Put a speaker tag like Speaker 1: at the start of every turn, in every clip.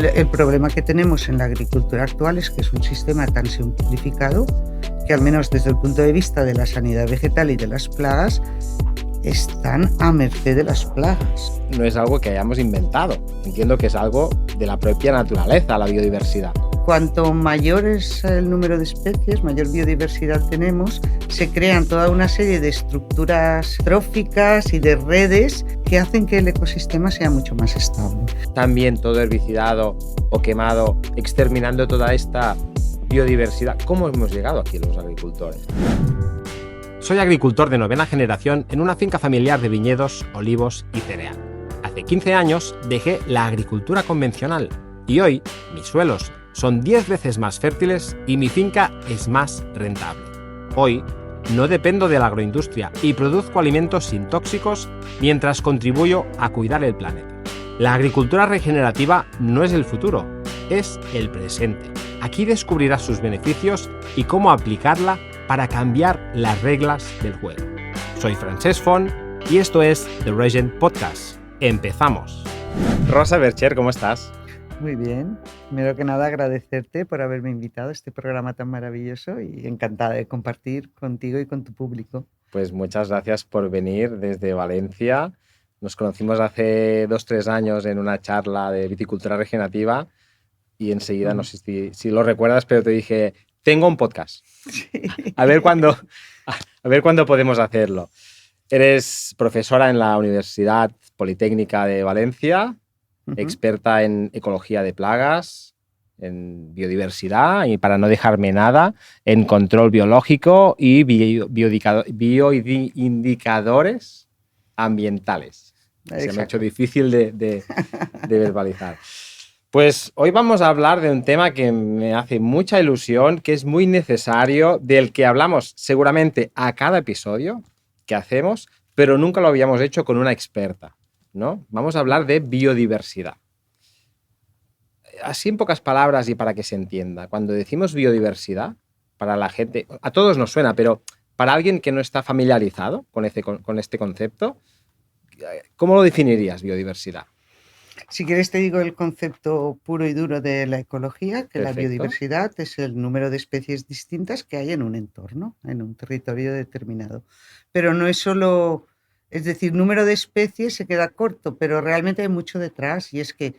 Speaker 1: El problema que tenemos en la agricultura actual es que es un sistema tan simplificado que, al menos desde el punto de vista de la sanidad vegetal y de las plagas, están a merced de las plagas.
Speaker 2: No es algo que hayamos inventado. Entiendo que es algo de la propia naturaleza, la biodiversidad.
Speaker 1: Cuanto mayor es el número de especies, mayor biodiversidad tenemos, se crean toda una serie de estructuras tróficas y de redes que hacen que el ecosistema sea mucho más estable.
Speaker 2: También todo herbicidado o quemado, exterminando toda esta biodiversidad. ¿Cómo hemos llegado aquí los agricultores? Soy agricultor de 9ª generación en una finca familiar de viñedos, olivos y cereal. Hace 15 años dejé la agricultura convencional y hoy mis suelos son 10 veces más fértiles y mi finca es más rentable. Hoy no dependo de la agroindustria y produzco alimentos sin tóxicos mientras contribuyo a cuidar el planeta. La agricultura regenerativa no es el futuro, es el presente. Aquí descubrirás sus beneficios y cómo aplicarla para cambiar las reglas del juego. Soy Francesc Font y esto es The Regen Podcast. ¡Empezamos! Rosa Bercher, ¿cómo estás?
Speaker 1: Muy bien. Primero que nada, agradecerte por haberme invitado a este programa tan maravilloso y encantada de compartir contigo y con tu público.
Speaker 2: Pues muchas gracias por venir desde Valencia. Nos conocimos hace 2-3 años en una charla de viticultura regenerativa y enseguida, no sé si lo recuerdas, pero te dije, tengo un podcast.
Speaker 1: Sí.
Speaker 2: A ver cuándo podemos hacerlo. Eres profesora en la Universidad Politécnica de Valencia, experta en ecología de plagas, en biodiversidad y, para no dejarme nada, en control biológico y bioindicadores ambientales. Se me ha hecho difícil de verbalizar. Pues hoy vamos a hablar de un tema que me hace mucha ilusión, que es muy necesario, del que hablamos seguramente a cada episodio que hacemos, pero nunca lo habíamos hecho con una experta, ¿no? Vamos a hablar de biodiversidad. Así en pocas palabras y para que se entienda, cuando decimos biodiversidad, para la gente, a todos nos suena, pero para alguien que no está familiarizado con este concepto, ¿cómo lo definirías, biodiversidad?
Speaker 1: Si quieres te digo el concepto puro y duro de la ecología, que
Speaker 2: Perfecto.
Speaker 1: La biodiversidad es el número de especies distintas que hay en un entorno, en un territorio determinado. Pero no es solo, es decir, número de especies se queda corto, pero realmente hay mucho detrás, y es que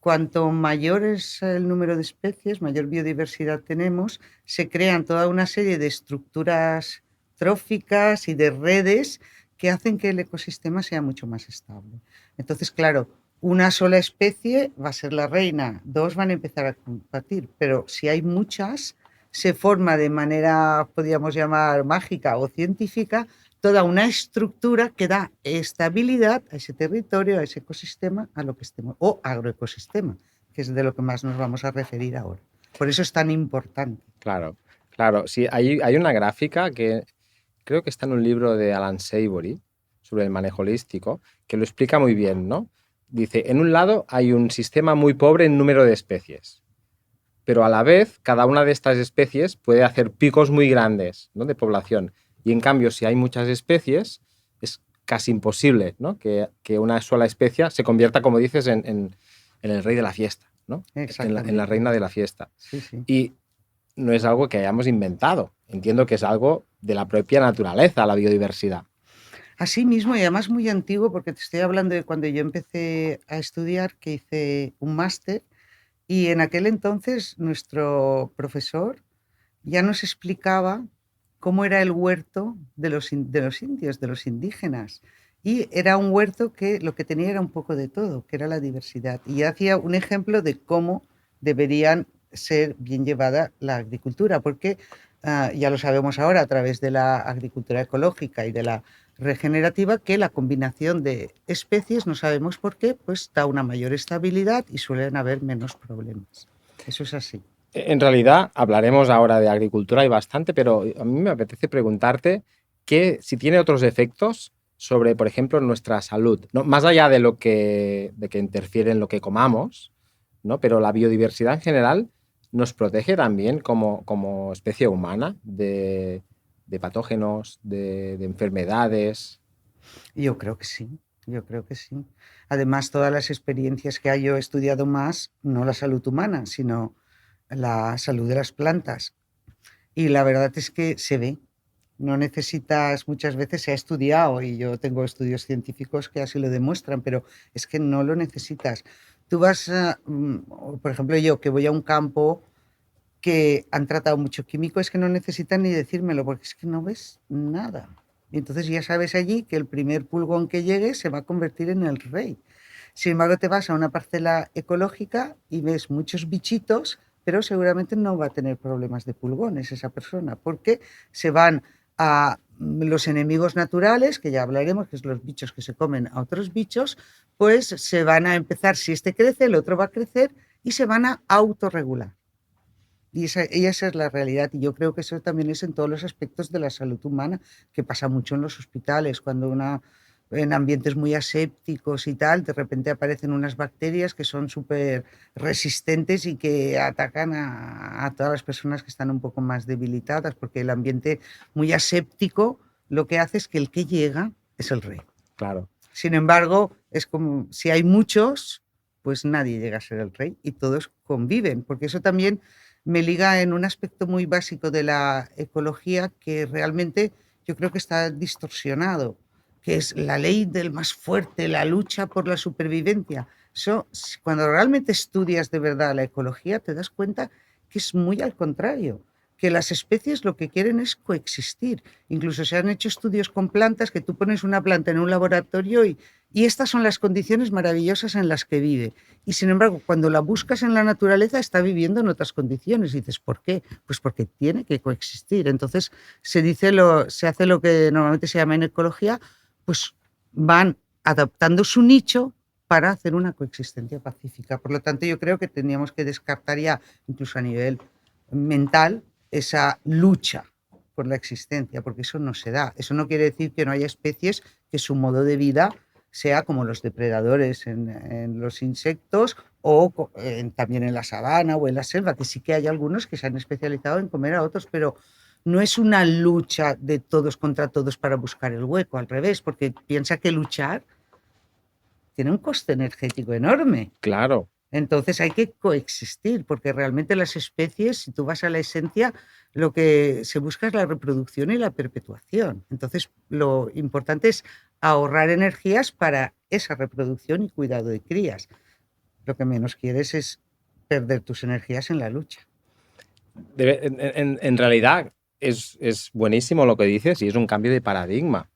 Speaker 1: cuanto mayor es el número de especies, mayor biodiversidad tenemos, se crean toda una serie de estructuras tróficas y de redes que hacen que el ecosistema sea mucho más estable. Entonces, claro, una sola especie va a ser la reina, 2 van a empezar a competir, pero si hay muchas, se forma de manera, podríamos llamar, mágica o científica, toda una estructura que da estabilidad a ese territorio, a ese ecosistema, a lo que estemos, o agroecosistema, que es de lo que más nos vamos a referir ahora. Por eso es tan importante.
Speaker 2: Claro. Sí, hay una gráfica que creo que está en un libro de Alan Savory sobre el manejo holístico, que lo explica muy bien, ¿no? Dice, en un lado hay un sistema muy pobre en número de especies, pero a la vez cada una de estas especies puede hacer picos muy grandes, ¿no?, de población. Y en cambio, si hay muchas especies, es casi imposible, ¿no?, que una sola especie se convierta, como dices, en el rey de la fiesta, ¿no?, en la reina de la fiesta.
Speaker 1: Sí, sí.
Speaker 2: Y no es algo que hayamos inventado. Entiendo que es algo de la propia naturaleza, la biodiversidad.
Speaker 1: Así mismo, y además muy antiguo, porque te estoy hablando de cuando yo empecé a estudiar, que hice un máster, y en aquel entonces nuestro profesor ya nos explicaba cómo era el huerto de los indios, de los indígenas. Y era un huerto que lo que tenía era un poco de todo, que era la diversidad. Y hacía un ejemplo de cómo deberían ser bien llevada la agricultura, porque ya lo sabemos ahora a través de la agricultura ecológica y de la regenerativa, que la combinación de especies, no sabemos por qué, pues da una mayor estabilidad y suelen haber menos problemas. Eso es así.
Speaker 2: En realidad, hablaremos ahora de agricultura y bastante, pero a mí me apetece preguntarte si tiene otros efectos sobre, por ejemplo, nuestra salud, ¿no? Más allá de que interfiere en lo que comamos, ¿no? Pero la biodiversidad en general nos protege también como especie humana de patógenos, de enfermedades.
Speaker 1: Yo creo que sí. Yo creo que sí. Además, todas las experiencias que hay, yo he estudiado más, no la salud humana, sino la salud de las plantas. Y la verdad es que se ve. No necesitas, muchas veces se ha estudiado, y yo tengo estudios científicos que así lo demuestran, pero es que no lo necesitas. Tú vas, por ejemplo, yo que voy a un campo que han tratado mucho químico, es que no necesitan ni decírmelo, porque es que no ves nada. Y entonces ya sabes allí que el primer pulgón que llegue se va a convertir en el rey. Sin embargo, te vas a una parcela ecológica y ves muchos bichitos, pero seguramente no va a tener problemas de pulgones esa persona, porque se van a los enemigos naturales, que ya hablaremos, que son los bichos que se comen a otros bichos, pues se van a empezar, si este crece, el otro va a crecer y se van a autorregular. Y esa es la realidad. Y yo creo que eso también es en todos los aspectos de la salud humana, que pasa mucho en los hospitales, cuando en ambientes muy asépticos y tal, de repente aparecen unas bacterias que son súper resistentes y que atacan a todas las personas que están un poco más debilitadas, porque el ambiente muy aséptico lo que hace es que el que llega es el rey.
Speaker 2: Claro.
Speaker 1: Sin embargo, es como si hay muchos, pues nadie llega a ser el rey y todos conviven, porque eso también me liga en un aspecto muy básico de la ecología que realmente yo creo que está distorsionado, que es la ley del más fuerte, la lucha por la supervivencia. Eso, cuando realmente estudias de verdad la ecología, te das cuenta que es muy al contrario, que las especies lo que quieren es coexistir. Incluso se han hecho estudios con plantas que tú pones una planta en un laboratorio y estas son las condiciones maravillosas en las que vive. Y sin embargo, cuando la buscas en la naturaleza, está viviendo en otras condiciones. Y dices, ¿por qué? Pues porque tiene que coexistir. Entonces, se hace lo que normalmente se llama en ecología, pues van adaptando su nicho para hacer una coexistencia pacífica. Por lo tanto, yo creo que teníamos que descartar ya, incluso a nivel mental, esa lucha por la existencia, porque eso no se da. Eso no quiere decir que no haya especies que su modo de vida sea como los depredadores en los insectos o también en la sabana o en la selva, que sí que hay algunos que se han especializado en comer a otros, pero no es una lucha de todos contra todos para buscar el hueco, al revés, porque piensa que luchar tiene un coste energético enorme.
Speaker 2: Claro.
Speaker 1: Entonces hay que coexistir, porque realmente las especies, si tú vas a la esencia, lo que se busca es la reproducción y la perpetuación. Entonces lo importante es ahorrar energías para esa reproducción y cuidado de crías. Lo que menos quieres es perder tus energías en la lucha.
Speaker 2: En realidad es buenísimo lo que dices y es un cambio de paradigma,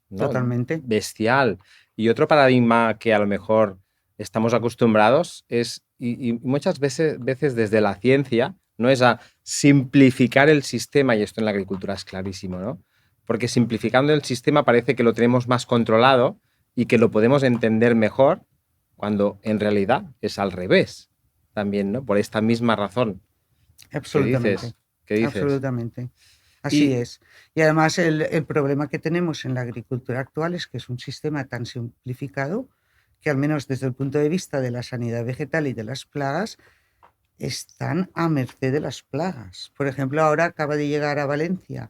Speaker 2: ¿no?
Speaker 1: Totalmente.
Speaker 2: Bestial. Y otro paradigma que a lo mejor estamos acostumbrados es, y muchas veces desde la ciencia, no es a simplificar el sistema, y esto en la agricultura es clarísimo, ¿no? Porque simplificando el sistema parece que lo tenemos más controlado y que lo podemos entender mejor, cuando en realidad es al revés también, ¿no? Por esta misma razón.
Speaker 1: Absolutamente.
Speaker 2: ¿Qué dices?
Speaker 1: Absolutamente. Así es. Y además el problema que tenemos en la agricultura actual es que es un sistema tan simplificado que, al menos desde el punto de vista de la sanidad vegetal y de las plagas, están a merced de las plagas. Por ejemplo, ahora acaba de llegar a Valencia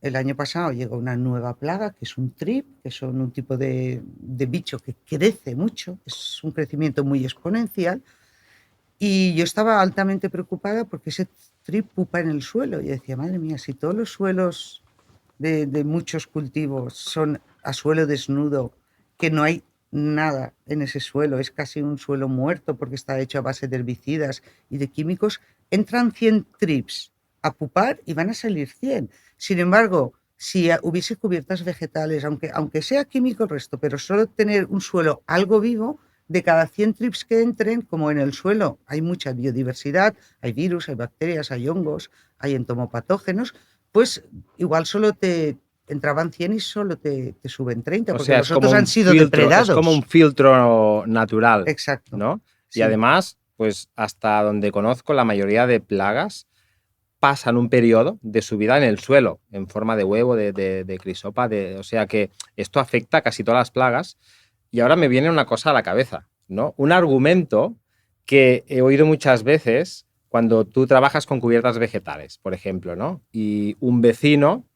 Speaker 1: el año pasado llegó una nueva plaga, que es un trip, que son un tipo de bicho que crece mucho, es un crecimiento muy exponencial. Y yo estaba altamente preocupada porque ese trip pupa en el suelo. Y decía, madre mía, si todos los suelos de muchos cultivos son a suelo desnudo, que no hay nada en ese suelo, es casi un suelo muerto porque está hecho a base de herbicidas y de químicos, entran 100 trips a pupar y van a salir 100. Sin embargo, si hubiese cubiertas vegetales, aunque sea químico el resto, pero solo tener un suelo algo vivo, de cada 100 trips que entren, como en el suelo hay mucha biodiversidad, hay virus, hay bacterias, hay hongos, hay entomopatógenos, pues igual solo te entraban 100 y solo te suben 30, porque los otros han sido depredados.
Speaker 2: Es como un filtro natural.
Speaker 1: Exacto.
Speaker 2: ¿No?
Speaker 1: Sí.
Speaker 2: Y además, pues hasta donde conozco, la mayoría de plagas pasan un periodo de su vida en el suelo, en forma de huevo, de crisopa, o sea que esto afecta a casi todas las plagas. Y ahora me viene una cosa a la cabeza, ¿no? Un argumento que he oído muchas veces cuando tú trabajas con cubiertas vegetales, por ejemplo, ¿no? Y un vecino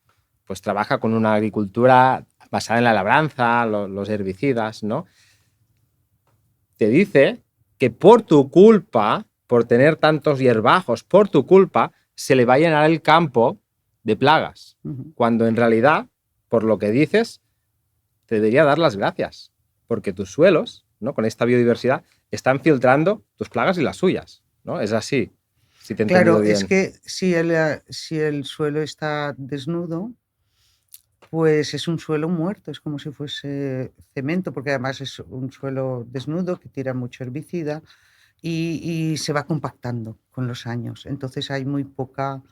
Speaker 2: pues trabaja con una agricultura basada en la labranza, los herbicidas, ¿no? Te dice que por tu culpa, por tener tantos hierbajos, por tu culpa, se le va a llenar el campo de plagas. Cuando en realidad, por lo que dices, te debería dar las gracias, porque tus suelos, ¿no?, con esta biodiversidad, están filtrando tus plagas y las suyas, ¿no? Es así, si te he entendido bien.
Speaker 1: Es que si el suelo está desnudo, pues es un suelo muerto, es como si fuese cemento, porque además es un suelo desnudo que tira mucho herbicida y se va compactando con los años. Entonces hay muy poca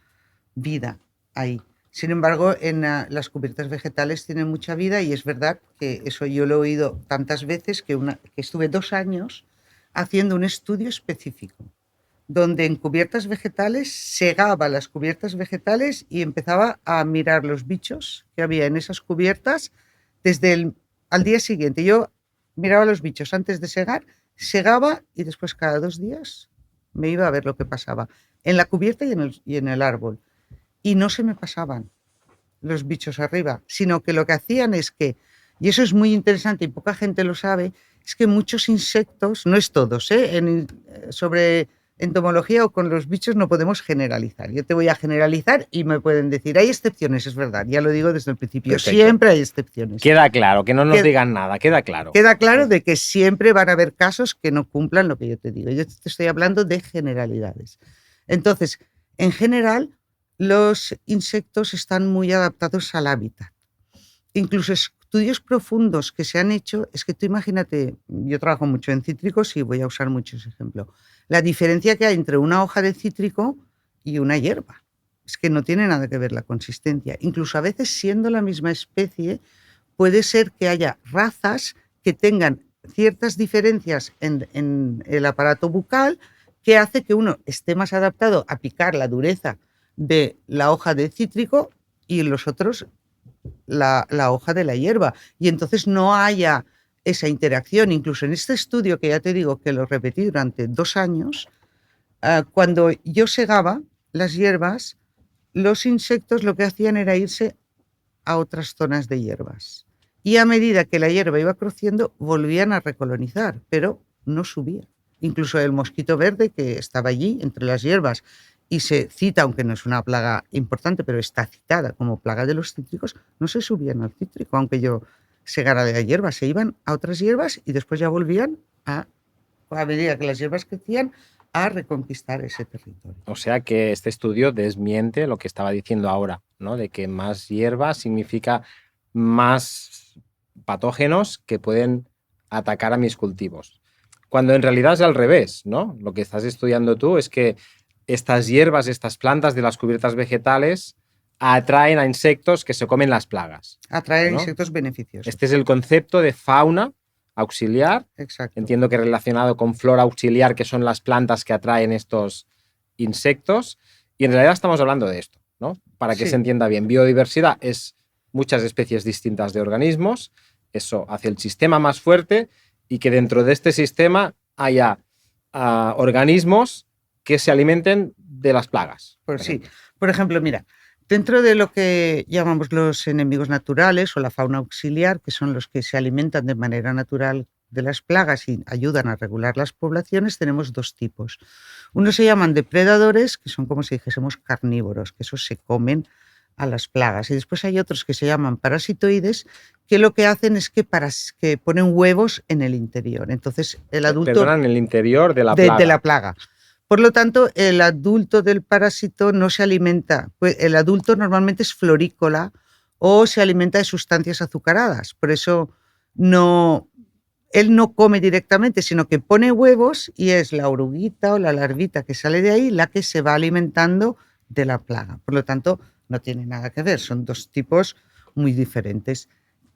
Speaker 1: vida ahí. Sin embargo, en las cubiertas vegetales tienen mucha vida y es verdad que eso yo lo he oído tantas veces que estuve 2 años haciendo un estudio específico donde en cubiertas vegetales segaba las cubiertas vegetales y empezaba a mirar los bichos que había en esas cubiertas al día siguiente. Yo miraba los bichos antes de segar, segaba y después cada 2 días me iba a ver lo que pasaba en la cubierta y en el árbol. Y no se me pasaban los bichos arriba, sino que lo que hacían es que, y eso es muy interesante y poca gente lo sabe, es que muchos insectos, no es todos, sobre entomología o con los bichos no podemos generalizar. Yo te voy a generalizar y me pueden decir, hay excepciones, es verdad, ya lo digo desde el principio, perfecto. Siempre hay excepciones.
Speaker 2: Queda claro, que no nos digan nada, queda claro.
Speaker 1: Queda claro de que siempre van a haber casos que no cumplan lo que yo te digo. Yo te estoy hablando de generalidades. Entonces, en general, los insectos están muy adaptados al hábitat. Incluso estudios profundos que se han hecho, es que tú imagínate, yo trabajo mucho en cítricos y voy a usar mucho ese ejemplo, la diferencia que hay entre una hoja de cítrico y una hierba. Es que no tiene nada que ver la consistencia. Incluso a veces, siendo la misma especie, puede ser que haya razas que tengan ciertas diferencias en el aparato bucal que hace que uno esté más adaptado a picar la dureza de la hoja de cítrico y los otros la hoja de la hierba. Y entonces no haya esa interacción. Incluso en este estudio, que ya te digo que lo repetí durante 2 años, cuando yo segaba las hierbas, los insectos lo que hacían era irse a otras zonas de hierbas. Y a medida que la hierba iba creciendo, volvían a recolonizar, pero no subía. Incluso el mosquito verde, que estaba allí entre las hierbas y se cita, aunque no es una plaga importante, pero está citada como plaga de los cítricos, no se subían al cítrico, aunque yo segara la hierba, se iban a otras hierbas y después ya volvían a medida que las hierbas crecían, a reconquistar ese territorio.
Speaker 2: O sea que este estudio desmiente lo que estaba diciendo ahora, ¿no? De que más hierba significa más patógenos que pueden atacar a mis cultivos. Cuando en realidad es al revés, ¿no? Lo que estás estudiando tú es que estas hierbas, estas plantas de las cubiertas vegetales atraen a insectos que se comen las plagas.
Speaker 1: Atraen, ¿no?, insectos beneficiosos.
Speaker 2: Este es el concepto de fauna auxiliar.
Speaker 1: Exacto.
Speaker 2: Entiendo que relacionado con flora auxiliar, que son las plantas que atraen estos insectos. Y en realidad estamos hablando de esto, ¿no? Para que se entienda bien. Biodiversidad es muchas especies distintas de organismos. Eso hace el sistema más fuerte y que dentro de este sistema haya organismos que se alimenten de las plagas.
Speaker 1: Pues sí. Por ejemplo, mira, dentro de lo que llamamos los enemigos naturales o la fauna auxiliar, que son los que se alimentan de manera natural de las plagas y ayudan a regular las poblaciones, tenemos 2 tipos. Unos se llaman depredadores, que son como si dijésemos carnívoros, que esos se comen a las plagas. Y después hay otros que se llaman parasitoides, que lo que hacen es que ponen huevos en el interior. Entonces, el adulto...
Speaker 2: Perdonan, en el interior de la plaga.
Speaker 1: De la plaga. Por lo tanto, el adulto del parásito no se alimenta. Pues el adulto normalmente es florícola o se alimenta de sustancias azucaradas. Por eso él no come directamente, sino que pone huevos y es la oruguita o la larvita que sale de ahí la que se va alimentando de la plaga. Por lo tanto, no tiene nada que ver. Son 2 tipos muy diferentes.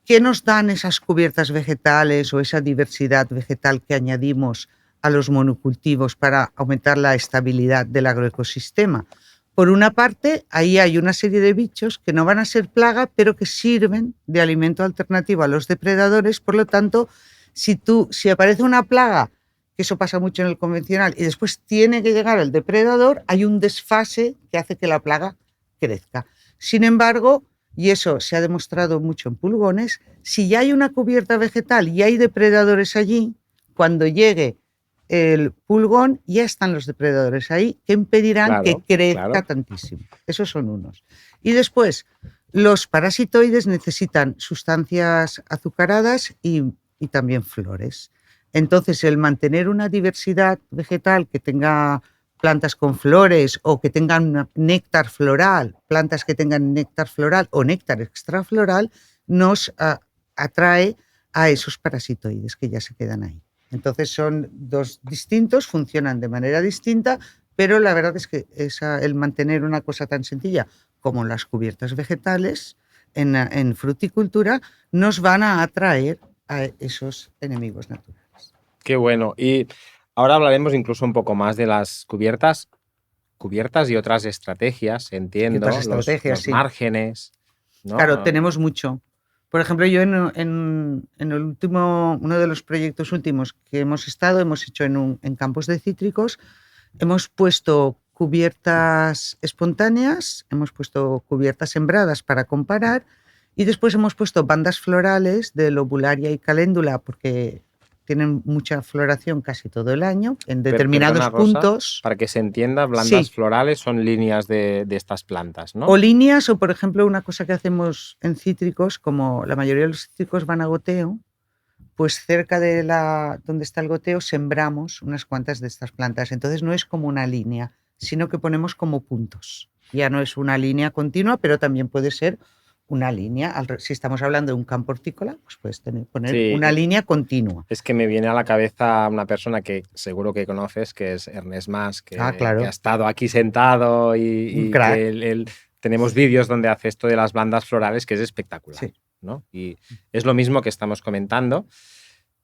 Speaker 1: ¿Qué nos dan esas cubiertas vegetales o esa diversidad vegetal que añadimos a los monocultivos para aumentar la estabilidad del agroecosistema? Por una parte, ahí hay una serie de bichos que no van a ser plaga, pero que sirven de alimento alternativo a los depredadores. Por lo tanto, si aparece una plaga, que eso pasa mucho en el convencional, y después tiene que llegar el depredador, hay un desfase que hace que la plaga crezca. Sin embargo, y eso se ha demostrado mucho en pulgones, si ya hay una cubierta vegetal y hay depredadores allí, cuando llegue el pulgón ya están los depredadores ahí que impedirán que crezca tantísimo. Esos son unos. Y después, los parasitoides necesitan sustancias azucaradas y también flores. Entonces, el mantener una diversidad vegetal que tenga plantas con flores o que tengan néctar floral, plantas que tengan néctar floral o néctar extrafloral, nos atrae a esos parasitoides que ya se quedan ahí. Entonces son dos distintos, funcionan de manera distinta, pero la verdad es que el mantener una cosa tan sencilla como las cubiertas vegetales en fruticultura nos van a atraer a esos enemigos naturales.
Speaker 2: Qué bueno. Y ahora hablaremos incluso un poco más de las cubiertas y otras estrategias, entiendo, los
Speaker 1: sí.
Speaker 2: márgenes, ¿no?
Speaker 1: Claro, tenemos mucho. Por ejemplo, yo en uno de los proyectos últimos que hemos hecho en campos de cítricos, hemos puesto cubiertas espontáneas, hemos puesto cubiertas sembradas para comparar y después hemos puesto bandas florales de lobularia y caléndula porque tienen mucha floración casi todo el año en determinados puntos.
Speaker 2: Rosa, para que se entienda, bandas florales son líneas de estas plantas, ¿no?
Speaker 1: O líneas, o por ejemplo, una cosa que hacemos en cítricos, como la mayoría de los cítricos van a goteo, pues cerca de donde está el goteo sembramos unas cuantas de estas plantas. Entonces no es como una línea, sino que ponemos como puntos. Ya no es una línea continua, pero también puede ser una línea. Si estamos hablando de un campo hortícola, pues puedes poner una línea continua.
Speaker 2: Es que me viene a la cabeza una persona que seguro que conoces, que es Ernest Mas, que ha estado aquí sentado y que tenemos vídeos donde hace esto de las bandas florales, que es espectacular. Sí. ¿No? Y es lo mismo que estamos comentando.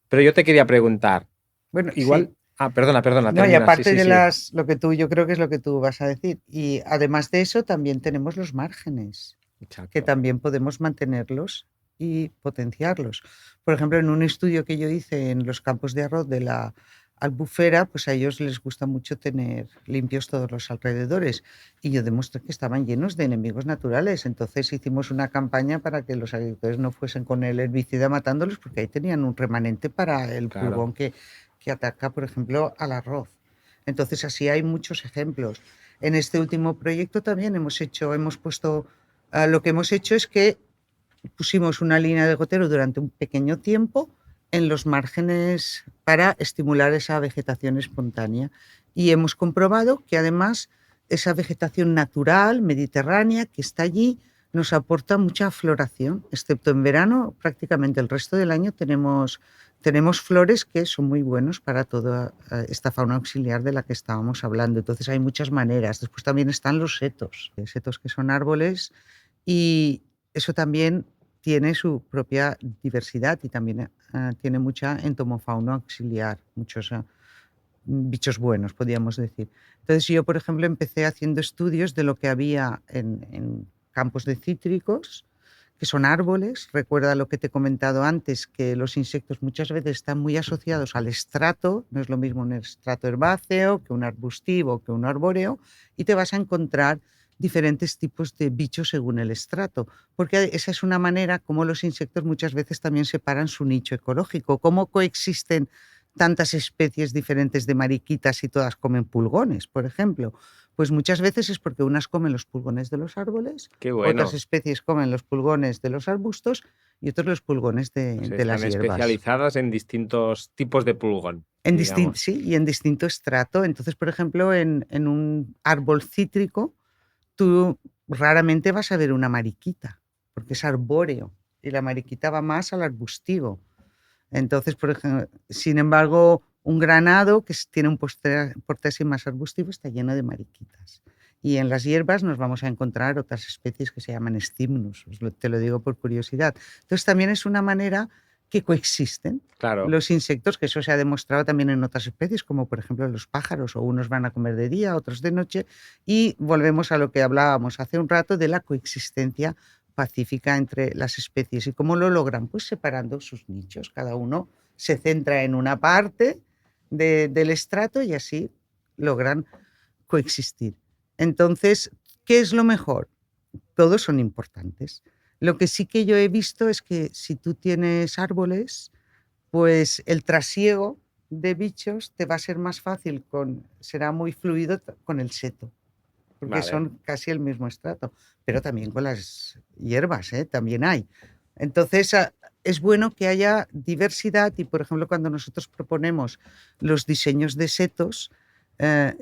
Speaker 2: Pero yo te quería preguntar,
Speaker 1: bueno,
Speaker 2: igual... Sí. Perdona.
Speaker 1: No, y aparte de lo que tú, yo creo que es lo que tú vas a decir. Y además de eso, también tenemos los márgenes. Exacto. Que también podemos mantenerlos y potenciarlos. Por ejemplo, en un estudio que yo hice en los campos de arroz de la Albufera, pues a ellos les gusta mucho tener limpios todos los alrededores y yo demostré que estaban llenos de enemigos naturales. Entonces hicimos una campaña para que los agricultores no fuesen con el herbicida matándolos porque ahí tenían un remanente para el pulgón que ataca, por ejemplo, al arroz. Entonces así hay muchos ejemplos. En este último proyecto también lo que hemos hecho es que pusimos una línea de gotero durante un pequeño tiempo en los márgenes para estimular esa vegetación espontánea. Y hemos comprobado que además esa vegetación natural, mediterránea, que está allí, nos aporta mucha floración, excepto en verano, prácticamente el resto del año tenemos flores que son muy buenos para toda esta fauna auxiliar de la que estábamos hablando. Entonces hay muchas maneras. Después también están los setos que son árboles y eso también tiene su propia diversidad y también tiene mucha entomofauna auxiliar, muchos bichos buenos, podríamos decir. Entonces yo, por ejemplo, empecé haciendo estudios de lo que había en campos de cítricos, que son árboles. Recuerda lo que te he comentado antes, que los insectos muchas veces están muy asociados al estrato, no es lo mismo un estrato herbáceo que un arbustivo, que un arbóreo, y te vas a encontrar diferentes tipos de bichos según el estrato, porque esa es una manera como los insectos muchas veces también separan su nicho ecológico, cómo coexisten tantas especies diferentes de mariquitas y todas comen pulgones, por ejemplo. Pues muchas veces es porque unas comen los pulgones de los árboles, otras especies comen los pulgones de los arbustos y otros los pulgones de las hierbas.
Speaker 2: Están especializadas en distintos tipos de pulgón.
Speaker 1: Sí, y en distinto estrato. Entonces, por ejemplo, en un árbol cítrico, tú raramente vas a ver una mariquita, porque es arbóreo, y la mariquita va más al arbustivo. Entonces, por ejemplo, sin embargo, un granado que tiene un porte así más arbustivo está lleno de mariquitas. Y en las hierbas nos vamos a encontrar otras especies que se llaman Stymnus, te lo digo por curiosidad. Entonces, también es una manera que coexisten los insectos, que eso se ha demostrado también en otras especies, como por ejemplo los pájaros, o unos van a comer de día, otros de noche, y volvemos a lo que hablábamos hace un rato de la coexistencia pacífica entre las especies. ¿Y cómo lo logran? Pues separando sus nichos, cada uno se centra en una parte del estrato y así logran coexistir. Entonces, ¿qué es lo mejor? Todos son importantes. Lo que sí que yo he visto es que si tú tienes árboles, pues el trasiego de bichos te va a ser más fácil, será muy fluido con el seto, porque
Speaker 2: Vale.
Speaker 1: son casi el mismo estrato, pero también con las hierbas, también hay. Entonces, es bueno que haya diversidad y, por ejemplo, cuando nosotros proponemos los diseños de setos,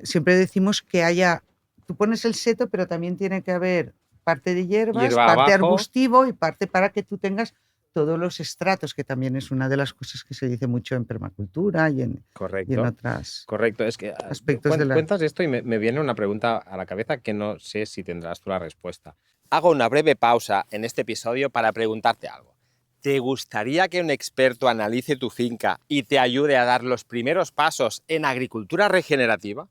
Speaker 1: siempre decimos que tú pones el seto, pero también tiene que haber parte de hierbas,
Speaker 2: Hierba
Speaker 1: parte
Speaker 2: abajo.
Speaker 1: arbustivo y parte para que tú tengas todos los estratos, que también es una de las cosas que se dice mucho en permacultura y en
Speaker 2: Correcto.
Speaker 1: otros
Speaker 2: Correcto. Es que
Speaker 1: aspectos de la...
Speaker 2: cuentas esto y me viene una pregunta a la cabeza que no sé si tendrás tú la respuesta. Hago una breve pausa en este episodio para preguntarte algo. ¿Te gustaría que un experto analice tu finca y te ayude a dar los primeros pasos en agricultura regenerativa?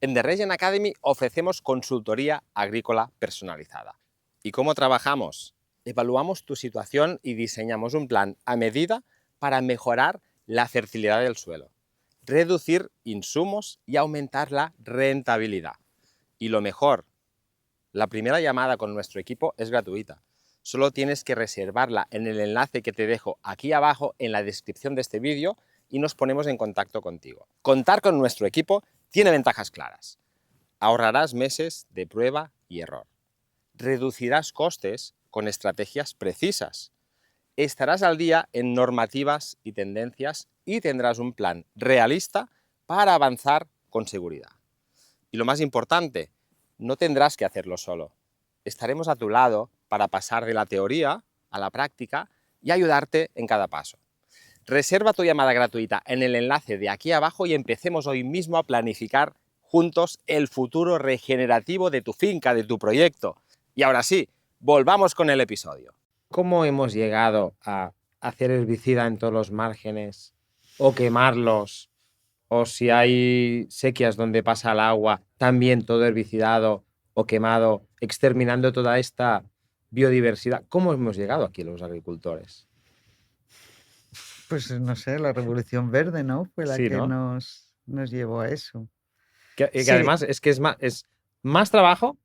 Speaker 2: En The Regen Academy ofrecemos consultoría agrícola personalizada. ¿Y cómo trabajamos? Evaluamos tu situación y diseñamos un plan a medida para mejorar la fertilidad del suelo, reducir insumos y aumentar la rentabilidad. Y lo mejor, la primera llamada con nuestro equipo es gratuita. Solo tienes que reservarla en el enlace que te dejo aquí abajo en la descripción de este vídeo y nos ponemos en contacto contigo. Contar con nuestro equipo tiene ventajas claras. Ahorrarás meses de prueba y error. Reducirás costes con estrategias precisas. Estarás al día en normativas y tendencias y tendrás un plan realista para avanzar con seguridad. Y lo más importante, no tendrás que hacerlo solo. Estaremos a tu lado para pasar de la teoría a la práctica y ayudarte en cada paso. Reserva tu llamada gratuita en el enlace de aquí abajo y empecemos hoy mismo a planificar juntos el futuro regenerativo de tu finca, de tu proyecto. Y ahora sí, volvamos con el episodio. ¿Cómo hemos llegado a hacer herbicida en todos los márgenes o quemarlos? O si hay sequías donde pasa el agua, también todo herbicidado o quemado, exterminando toda esta biodiversidad. ¿Cómo hemos llegado aquí los agricultores?
Speaker 1: Pues no sé, la Revolución Verde, ¿no? Fue la
Speaker 2: Sí,
Speaker 1: que
Speaker 2: ¿no?
Speaker 1: nos llevó a eso.
Speaker 2: Que
Speaker 1: Sí,
Speaker 2: además es que es más trabajo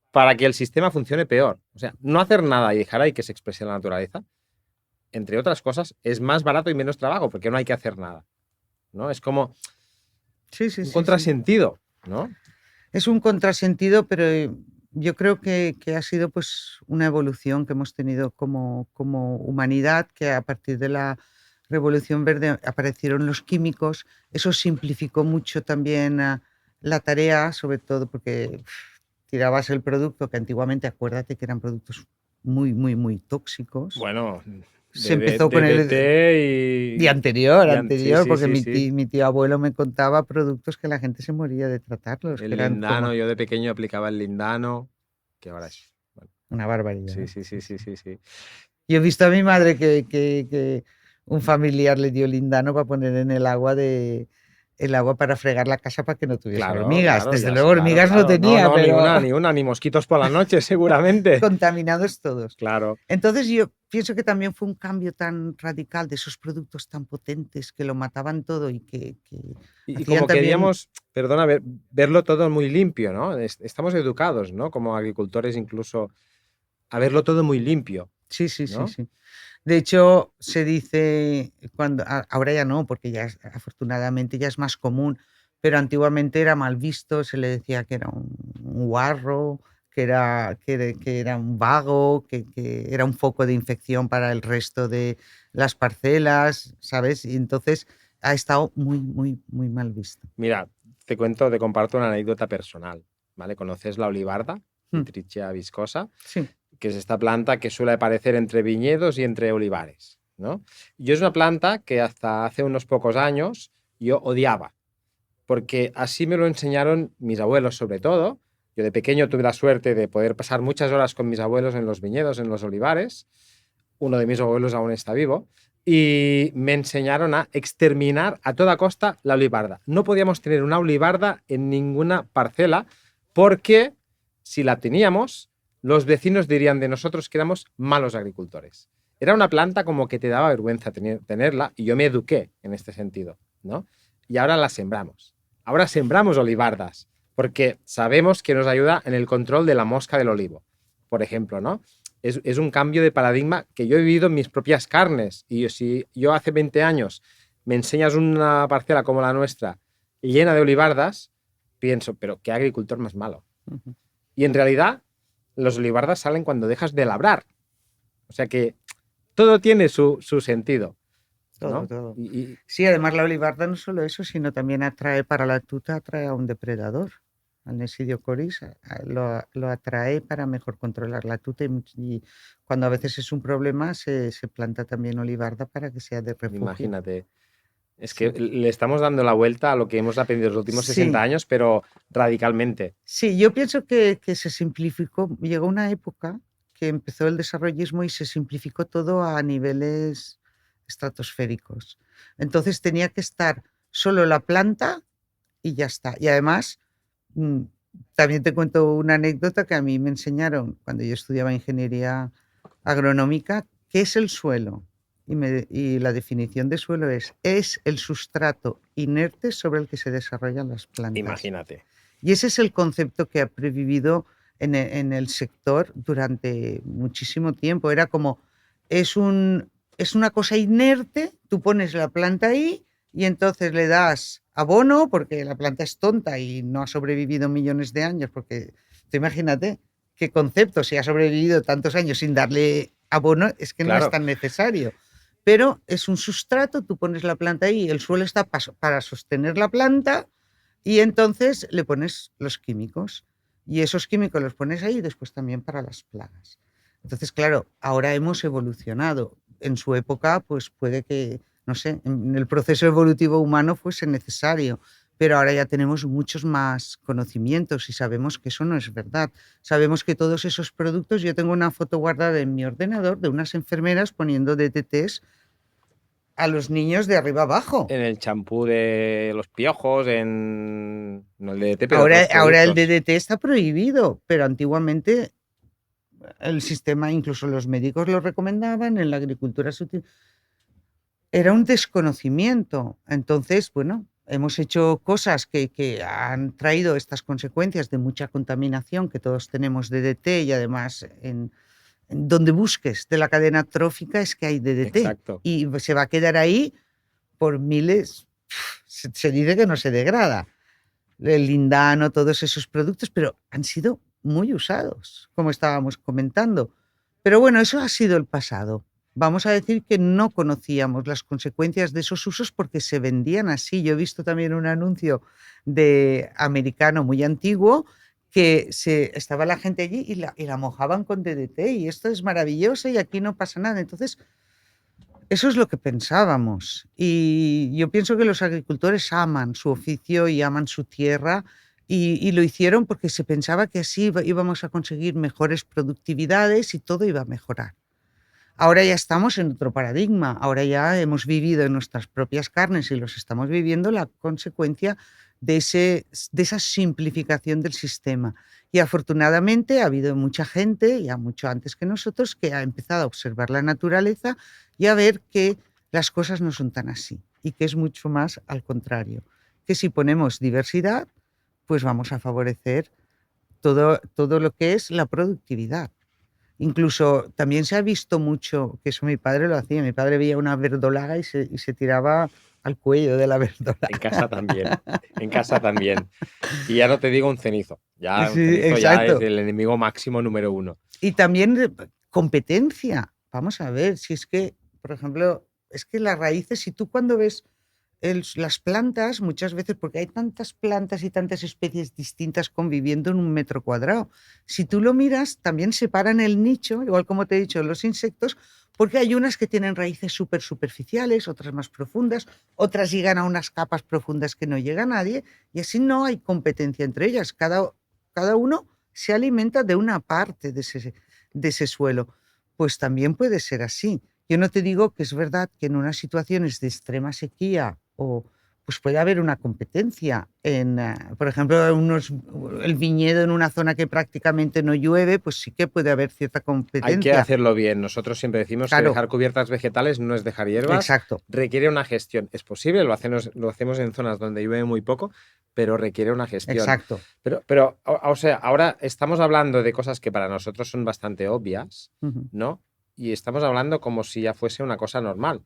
Speaker 2: para que el sistema funcione peor. O sea, no hacer nada y dejar ahí que se exprese la naturaleza, entre otras cosas, es más barato y menos trabajo porque no hay que hacer nada, ¿no? Es como
Speaker 1: sí,
Speaker 2: un contrasentido, ¿no?
Speaker 1: Es un contrasentido, pero yo creo que ha sido pues una evolución que hemos tenido como humanidad, que a partir de la Revolución Verde aparecieron los químicos. Eso simplificó mucho también la tarea, sobre todo porque tirabas el producto, que antiguamente, acuérdate que eran productos muy, muy, muy tóxicos.
Speaker 2: Bueno,
Speaker 1: Se empezó con el...
Speaker 2: DDT
Speaker 1: Y anterior,
Speaker 2: sí,
Speaker 1: porque
Speaker 2: sí.
Speaker 1: mi tío abuelo me contaba productos que la gente se moría de tratarlos, que
Speaker 2: El
Speaker 1: eran
Speaker 2: lindano,
Speaker 1: como
Speaker 2: yo de pequeño aplicaba el lindano, que ahora es... Bueno,
Speaker 1: una barbaridad.
Speaker 2: sí.
Speaker 1: Yo he visto a mi madre que un familiar le dio lindano para poner en el agua para fregar la casa para que no tuviese hormigas. Desde luego hormigas no tenía, pero
Speaker 2: ni una, ni mosquitos por la noche, seguramente.
Speaker 1: contaminados todos.
Speaker 2: Claro.
Speaker 1: Entonces yo pienso que también fue un cambio tan radical de esos productos tan potentes que lo mataban todo y que
Speaker 2: Y
Speaker 1: hacían
Speaker 2: como
Speaker 1: también...
Speaker 2: queríamos, perdona, verlo todo muy limpio, ¿no? Estamos educados, ¿no? Como agricultores incluso a verlo todo muy limpio.
Speaker 1: Sí.
Speaker 2: ¿No?
Speaker 1: De hecho, se dice, ahora ya no, porque ya afortunadamente ya es más común, pero antiguamente era mal visto, se le decía que era un guarro, que era un vago, que era un foco de infección para el resto de las parcelas, ¿sabes? Y entonces ha estado muy, muy, muy mal visto.
Speaker 2: Mira, te comparto una anécdota personal, ¿vale? ¿Conoces la olivarda, Trichia viscosa?
Speaker 1: Sí.
Speaker 2: Que es esta planta que suele aparecer entre viñedos y entre olivares, ¿no? Yo es una planta que hasta hace unos pocos años yo odiaba, porque así me lo enseñaron mis abuelos sobre todo. Yo de pequeño tuve la suerte de poder pasar muchas horas con mis abuelos en los viñedos, en los olivares. Uno de mis abuelos aún está vivo. Y me enseñaron a exterminar a toda costa la olivarda. No podíamos tener una olivarda en ninguna parcela porque si la teníamos, los vecinos dirían de nosotros que éramos malos agricultores. Era una planta como que te daba vergüenza tenerla y yo me eduqué en este sentido, ¿no? Y ahora la sembramos. Ahora sembramos olivardas porque sabemos que nos ayuda en el control de la mosca del olivo, por ejemplo, ¿no? es un cambio de paradigma que yo he vivido en mis propias carnes. Y si yo hace 20 años me enseñas una parcela como la nuestra llena de olivardas, pienso, pero qué agricultor más malo.
Speaker 1: Ujú.
Speaker 2: Y en realidad los olivardas salen cuando dejas de labrar. O sea que todo tiene su sentido,
Speaker 1: Todo,
Speaker 2: ¿no?
Speaker 1: todo.
Speaker 2: Y
Speaker 1: Sí, además la olivarda no solo eso, sino también atrae para la tuta, atrae a un depredador. Al Nesidio coris lo atrae para mejor controlar la tuta y cuando a veces es un problema se planta también olivarda para que sea de refugio.
Speaker 2: imagínate. Es
Speaker 1: Sí.
Speaker 2: que le estamos dando la vuelta a lo que hemos aprendido los últimos 60
Speaker 1: Sí.
Speaker 2: años, pero radicalmente.
Speaker 1: Sí, yo pienso que se simplificó. Llegó una época que empezó el desarrollismo y se simplificó todo a niveles estratosféricos. Entonces tenía que estar solo la planta y ya está. Y además, mm, también te cuento una anécdota que a mí me enseñaron cuando yo estudiaba ingeniería agronómica, qué es el suelo. Y la definición de suelo es el sustrato inerte sobre el que se desarrollan las plantas.
Speaker 2: Imagínate.
Speaker 1: Y ese es el concepto que ha previvido en el sector durante muchísimo tiempo. Era como, es una cosa inerte, tú pones la planta ahí y entonces le das abono, porque la planta es tonta y no ha sobrevivido millones de años, porque tú imagínate qué concepto, si ha sobrevivido tantos años sin darle abono, es que no
Speaker 2: Claro.
Speaker 1: es tan necesario. Pero es un sustrato, tú pones la planta ahí, el suelo está para sostener la planta y entonces le pones los químicos y esos químicos los pones ahí y después también para las plagas. Entonces, claro, ahora hemos evolucionado. En su época, pues puede que, no sé, en el proceso evolutivo humano fuese necesario, pero ahora ya tenemos muchos más conocimientos y sabemos que eso no es verdad. Sabemos que todos esos productos, yo tengo una foto guardada en mi ordenador de unas enfermeras poniendo DDTs a los niños de arriba abajo.
Speaker 2: En el champú de los piojos, no el DDT, pero
Speaker 1: Ahora,
Speaker 2: otros
Speaker 1: ahora el
Speaker 2: productos.
Speaker 1: DDT está prohibido, pero antiguamente el sistema, incluso los médicos lo recomendaban, en la agricultura era un desconocimiento. Entonces, bueno, hemos hecho cosas que han traído estas consecuencias de mucha contaminación, que todos tenemos DDT y además en donde busques de la cadena trófica es que hay DDT.
Speaker 2: Exacto.
Speaker 1: Y se va a quedar ahí por miles, se dice que no se degrada. El lindano, todos esos productos, pero han sido muy usados, como estábamos comentando. Pero bueno, eso ha sido el pasado. Vamos a decir que no conocíamos las consecuencias de esos usos porque se vendían así. Yo he visto también un anuncio de americano muy antiguo que estaba la gente allí y la mojaban con DDT y esto es maravilloso y aquí no pasa nada. Entonces, eso es lo que pensábamos. Y yo pienso que los agricultores aman su oficio y aman su tierra y lo hicieron porque se pensaba que así íbamos a conseguir mejores productividades y todo iba a mejorar. Ahora ya estamos en otro paradigma, ahora ya hemos vivido en nuestras propias carnes y los estamos viviendo la consecuencia de esa simplificación del sistema. Y afortunadamente ha habido mucha gente, ya mucho antes que nosotros, que ha empezado a observar la naturaleza y a ver que las cosas no son tan así y que es mucho más al contrario, que si ponemos diversidad, pues vamos a favorecer todo lo que es la productividad. Incluso también se ha visto mucho, que eso mi padre lo hacía, mi padre veía una verdolaga y se tiraba al cuello de la verdolaga.
Speaker 2: En casa también, en casa también. Y ya no te digo un cenizo, ya un
Speaker 1: Sí,
Speaker 2: cenizo ya
Speaker 1: exacto.
Speaker 2: es el enemigo máximo número 1.
Speaker 1: Y también competencia. Vamos a ver, si es que, por ejemplo, es que las raíces, si tú cuando ves las plantas, muchas veces, porque hay tantas plantas y tantas especies distintas conviviendo en un metro cuadrado, si tú lo miras, también separan el nicho, igual como te he dicho, los insectos, porque hay unas que tienen raíces súper superficiales, otras más profundas, otras llegan a unas capas profundas que no llega nadie, y así no hay competencia entre ellas. Cada uno se alimenta de una parte de ese suelo. Pues también puede ser así. Yo no te digo que es verdad que en unas situaciones de extrema sequía o pues puede haber una competencia por ejemplo, el viñedo en una zona que prácticamente no llueve, pues sí que puede haber cierta competencia.
Speaker 2: Hay que hacerlo bien. Nosotros siempre decimos que dejar cubiertas vegetales no es dejar hierbas.
Speaker 1: Exacto.
Speaker 2: Requiere una gestión. Es posible, lo hacemos en zonas donde llueve muy poco, pero requiere una gestión.
Speaker 1: Exacto.
Speaker 2: Pero o sea, ahora estamos hablando de cosas que para nosotros son bastante obvias, ¿no? Y estamos hablando como si ya fuese una cosa normal.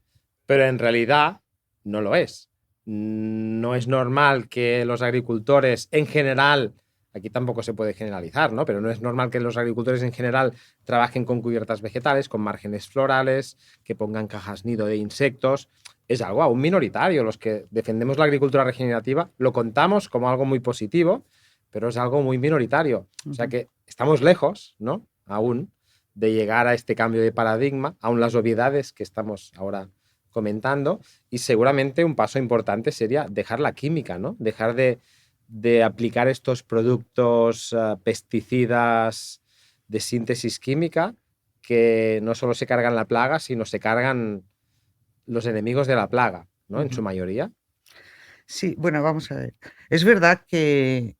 Speaker 2: Pero en realidad no lo es. No es normal que los agricultores en general, aquí tampoco se puede generalizar, ¿no? Pero no es normal que los agricultores en general trabajen con cubiertas vegetales, con márgenes florales, que pongan cajas nido de insectos. Es algo aún minoritario. Los que defendemos la agricultura regenerativa lo contamos como algo muy positivo, pero es algo muy minoritario. O sea que estamos lejos, ¿no? Aún de llegar a este cambio de paradigma, aún las obviedades que estamos ahora comentando, y seguramente un paso importante sería dejar la química, ¿no? Dejar de aplicar estos productos pesticidas de síntesis química que no solo se cargan la plaga, sino se cargan los enemigos de la plaga, ¿no? En su mayoría.
Speaker 1: Sí, bueno, vamos a ver. Es verdad que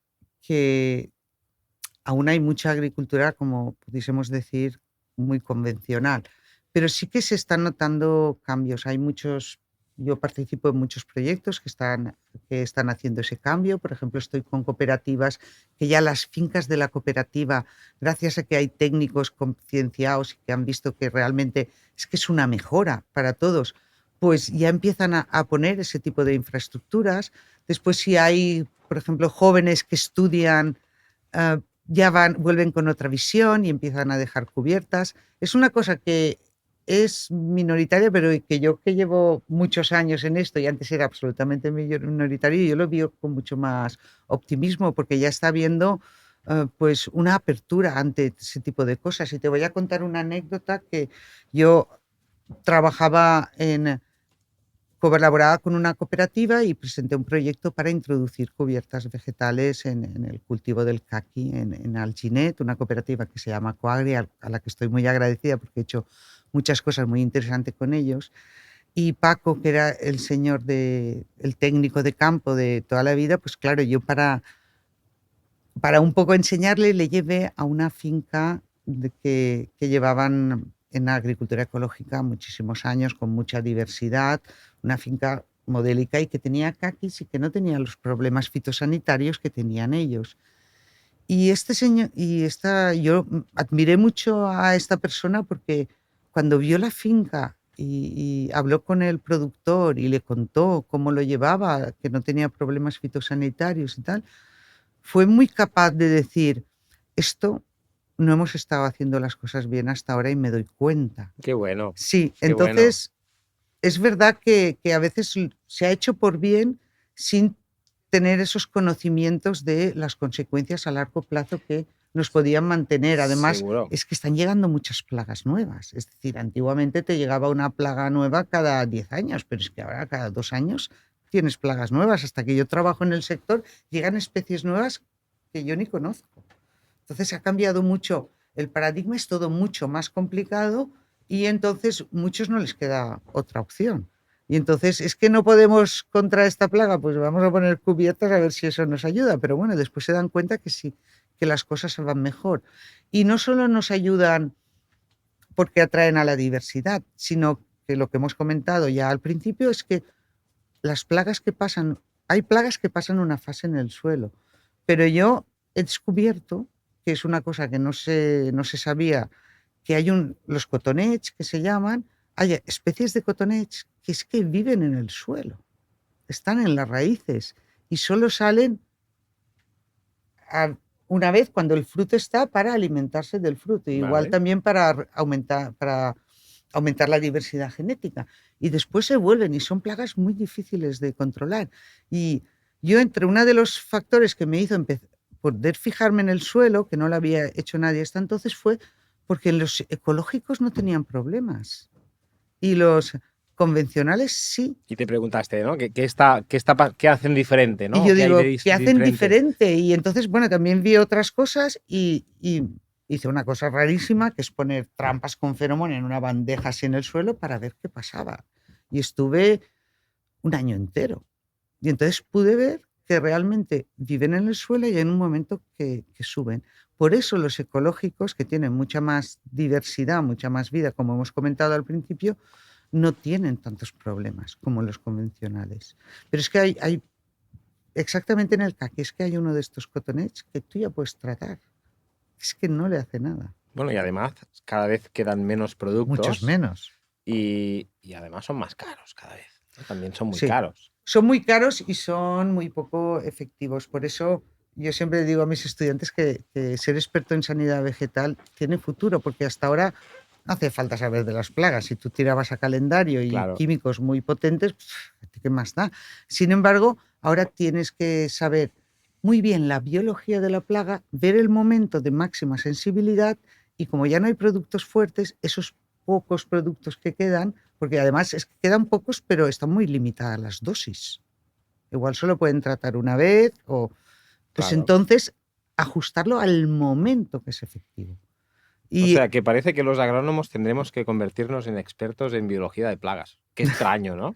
Speaker 1: aún hay mucha agricultura, como pudiésemos decir, muy convencional, pero sí que se están notando cambios. Yo participo en muchos proyectos que están haciendo ese cambio. Por ejemplo, estoy con cooperativas que ya las fincas de la cooperativa, gracias a que hay técnicos concienciados y que han visto que realmente es una mejora para todos, pues ya empiezan a poner ese tipo de infraestructuras. Después, si hay, por ejemplo, jóvenes que estudian, ya vuelven con otra visión y empiezan a dejar cubiertas. Es una cosa que es minoritaria, pero que yo, que llevo muchos años en esto y antes era absolutamente minoritario, yo lo veo con mucho más optimismo, porque ya está habiendo pues una apertura ante ese tipo de cosas. Y te voy a contar una anécdota: que yo colaboraba con una cooperativa y presenté un proyecto para introducir cubiertas vegetales en el cultivo del caqui en Alginet, una cooperativa que se llama Coagri, a la que estoy muy agradecida porque he hecho muchas cosas muy interesantes con ellos. Y Paco, que era el técnico de campo de toda la vida, pues claro, yo para un poco enseñarle, le llevé a una finca que llevaban en agricultura ecológica muchísimos años, con mucha diversidad, una finca modélica y que tenía caquis y que no tenía los problemas fitosanitarios que tenían ellos. Y yo admiré mucho a esta persona, porque cuando vio la finca y habló con el productor y le contó cómo lo llevaba, que no tenía problemas fitosanitarios y tal, fue muy capaz de decir: esto no hemos estado haciendo las cosas bien hasta ahora y me doy cuenta.
Speaker 2: Qué bueno.
Speaker 1: Sí,
Speaker 2: qué
Speaker 1: entonces
Speaker 2: bueno.
Speaker 1: es verdad que a veces se ha hecho por bien sin tener esos conocimientos de las consecuencias a largo plazo que nos podían mantener. Además,
Speaker 2: Seguro.
Speaker 1: es que están llegando muchas plagas nuevas. Es decir, antiguamente te llegaba una plaga nueva cada 10 años, pero es que ahora cada 2 años tienes plagas nuevas. Hasta que yo trabajo en el sector, llegan especies nuevas que yo ni conozco. Entonces ha cambiado mucho el paradigma, es todo mucho más complicado y entonces muchos no les queda otra opción. Y entonces, es que no podemos contra esta plaga, pues vamos a poner cubiertas a ver si eso nos ayuda. Pero bueno, después se dan cuenta que sí, que las cosas van mejor. Y no solo nos ayudan porque atraen a la diversidad, sino que lo que hemos comentado ya al principio es que hay plagas que pasan una fase en el suelo. Pero yo he descubierto, que es una cosa que no se sabía, que hay los cotonets, que se llaman, hay especies de cotonets que es que viven en el suelo, están en las raíces y solo salen una vez cuando el fruto está, para alimentarse del fruto. Vale. Igual también para aumentar la diversidad genética. Y después se vuelven y son plagas muy difíciles de controlar. Y yo, entre uno de los factores que me hizo poder fijarme en el suelo, que no lo había hecho nadie hasta entonces, fue porque los ecológicos no tenían problemas y los convencionales sí.
Speaker 2: Y te preguntaste, ¿no? ¿Qué hacen diferente, ¿no?
Speaker 1: Y yo digo, ¿qué hacen diferente? Y entonces, bueno, también vi otras cosas y hice una cosa rarísima, que es poner trampas con feromonas en una bandeja así en el suelo para ver qué pasaba. Y estuve un año entero Y entonces pude ver que realmente viven en el suelo y en un momento que suben. Por eso los ecológicos, que tienen mucha más diversidad, mucha más vida, como hemos comentado al principio, no tienen tantos problemas como los convencionales. Pero es que hay exactamente en el caqui, es que hay uno de estos cotton edge que tú ya puedes tratar. Es que no le hace nada.
Speaker 2: Bueno, y además cada vez quedan menos
Speaker 1: Muchos
Speaker 2: productos
Speaker 1: menos.
Speaker 2: y además son más caros cada vez, ¿no? También son muy
Speaker 1: Sí.
Speaker 2: caros.
Speaker 1: Son muy caros y son muy poco efectivos. Por eso yo siempre digo a mis estudiantes que ser experto en sanidad vegetal tiene futuro, porque hasta ahora no hace falta saber de las plagas. Si tú tirabas a calendario y
Speaker 2: Claro.
Speaker 1: químicos muy potentes, ¿qué más da? Sin embargo, ahora tienes que saber muy bien la biología de la plaga, ver el momento de máxima sensibilidad y como ya no hay productos fuertes, esos pocos productos que quedan, porque además es que quedan pocos, pero están muy limitadas las dosis. Igual solo pueden tratar una vez o... Pues
Speaker 2: Claro.
Speaker 1: entonces ajustarlo al momento que es efectivo.
Speaker 2: O sea, que parece que los agrónomos tendremos que convertirnos en expertos en biología de plagas. Qué extraño, ¿no?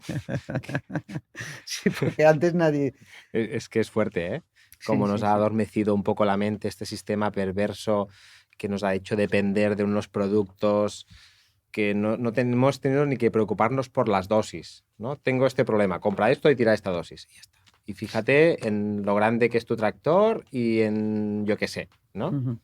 Speaker 1: Sí, porque antes nadie...
Speaker 2: Es que es fuerte, ¿eh? Como
Speaker 1: Sí,
Speaker 2: nos
Speaker 1: sí,
Speaker 2: ha
Speaker 1: sí.
Speaker 2: adormecido un poco la mente este sistema perverso que nos ha hecho depender de unos productos que no hemos tenido ni que preocuparnos por las dosis, ¿no? Tengo este problema, compra esto y tira esta dosis y ya está. Y fíjate en lo grande que es tu tractor y en yo qué sé, ¿no?
Speaker 1: Ujú.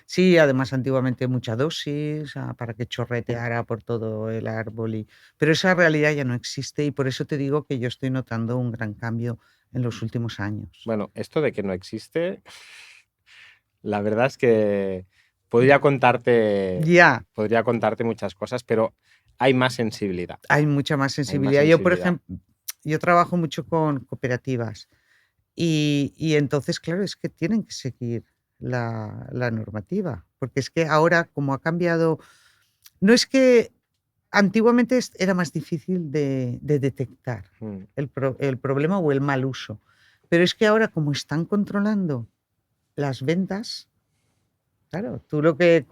Speaker 1: Sí, además antiguamente mucha dosis para que chorreteara por todo el árbol. Pero esa realidad ya no existe y por eso te digo que yo estoy notando un gran cambio en los últimos años.
Speaker 2: Bueno, esto de que no existe, la verdad es que podría contarte
Speaker 1: Ya,
Speaker 2: muchas cosas, pero hay más sensibilidad.
Speaker 1: hay mucha más
Speaker 2: Hay más
Speaker 1: sensibilidad. Yo, por
Speaker 2: sensibilidad.
Speaker 1: ejemplo, yo trabajo mucho con cooperativas y entonces, claro, es que tienen que seguir la normativa, porque es que ahora, como ha cambiado, no es que antiguamente era más difícil de detectar
Speaker 2: Mm.
Speaker 1: el problema o el mal uso, pero es que ahora, como están controlando las ventas, claro, tú lo que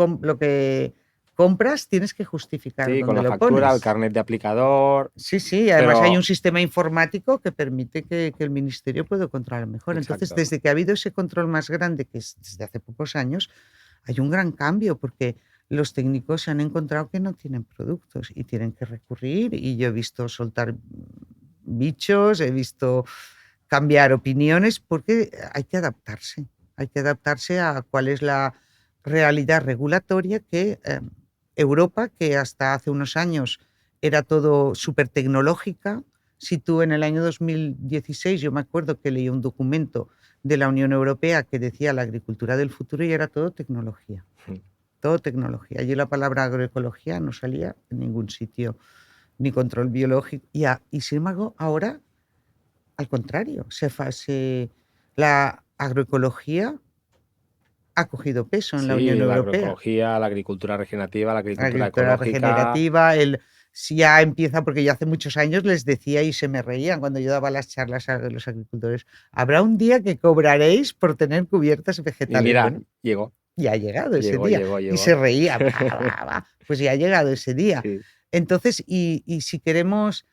Speaker 1: compras tienes que justificar
Speaker 2: Sí, con
Speaker 1: dónde
Speaker 2: la
Speaker 1: lo
Speaker 2: factura, el
Speaker 1: pones.
Speaker 2: carnet de aplicador,
Speaker 1: Sí, sí, además hay
Speaker 2: pero
Speaker 1: un sistema informático que permite que el ministerio pueda controlar mejor. Entonces,
Speaker 2: exacto.
Speaker 1: desde que ha habido ese control más grande, que es desde hace pocos años, hay un gran cambio porque los técnicos se han encontrado que no tienen productos y tienen que recurrir y yo he visto soltar bichos, he visto cambiar opiniones porque hay que adaptarse a cuál es la realidad regulatoria que Europa, que hasta hace unos años era todo súper tecnológica. Si tú en el año 2016, yo me acuerdo que leí un documento de la Unión Europea que decía la agricultura del futuro y era todo tecnología,
Speaker 2: Mm.
Speaker 1: todo tecnología. Allí la palabra agroecología no salía en ningún sitio, ni control biológico. Y sin embargo, ahora, al contrario, la agroecología ha cogido peso en la
Speaker 2: Sí,
Speaker 1: Unión
Speaker 2: la
Speaker 1: Europea.
Speaker 2: agroecología, la agricultura regenerativa, la
Speaker 1: La
Speaker 2: agricultura
Speaker 1: agricultura
Speaker 2: ecológica.
Speaker 1: regenerativa, si ya empieza, porque yo hace muchos años les decía y se me reían cuando yo daba las charlas a los agricultores, habrá un día que cobraréis por tener cubiertas
Speaker 2: Y
Speaker 1: vegetales.
Speaker 2: mira,
Speaker 1: Bueno,
Speaker 2: llegó,
Speaker 1: ya ha llegado ese
Speaker 2: llegó,
Speaker 1: día.
Speaker 2: llegó,
Speaker 1: Y se
Speaker 2: llegó.
Speaker 1: reía, va, va, va. Pues ya ha llegado ese día.
Speaker 2: Sí.
Speaker 1: Entonces, y si queremos,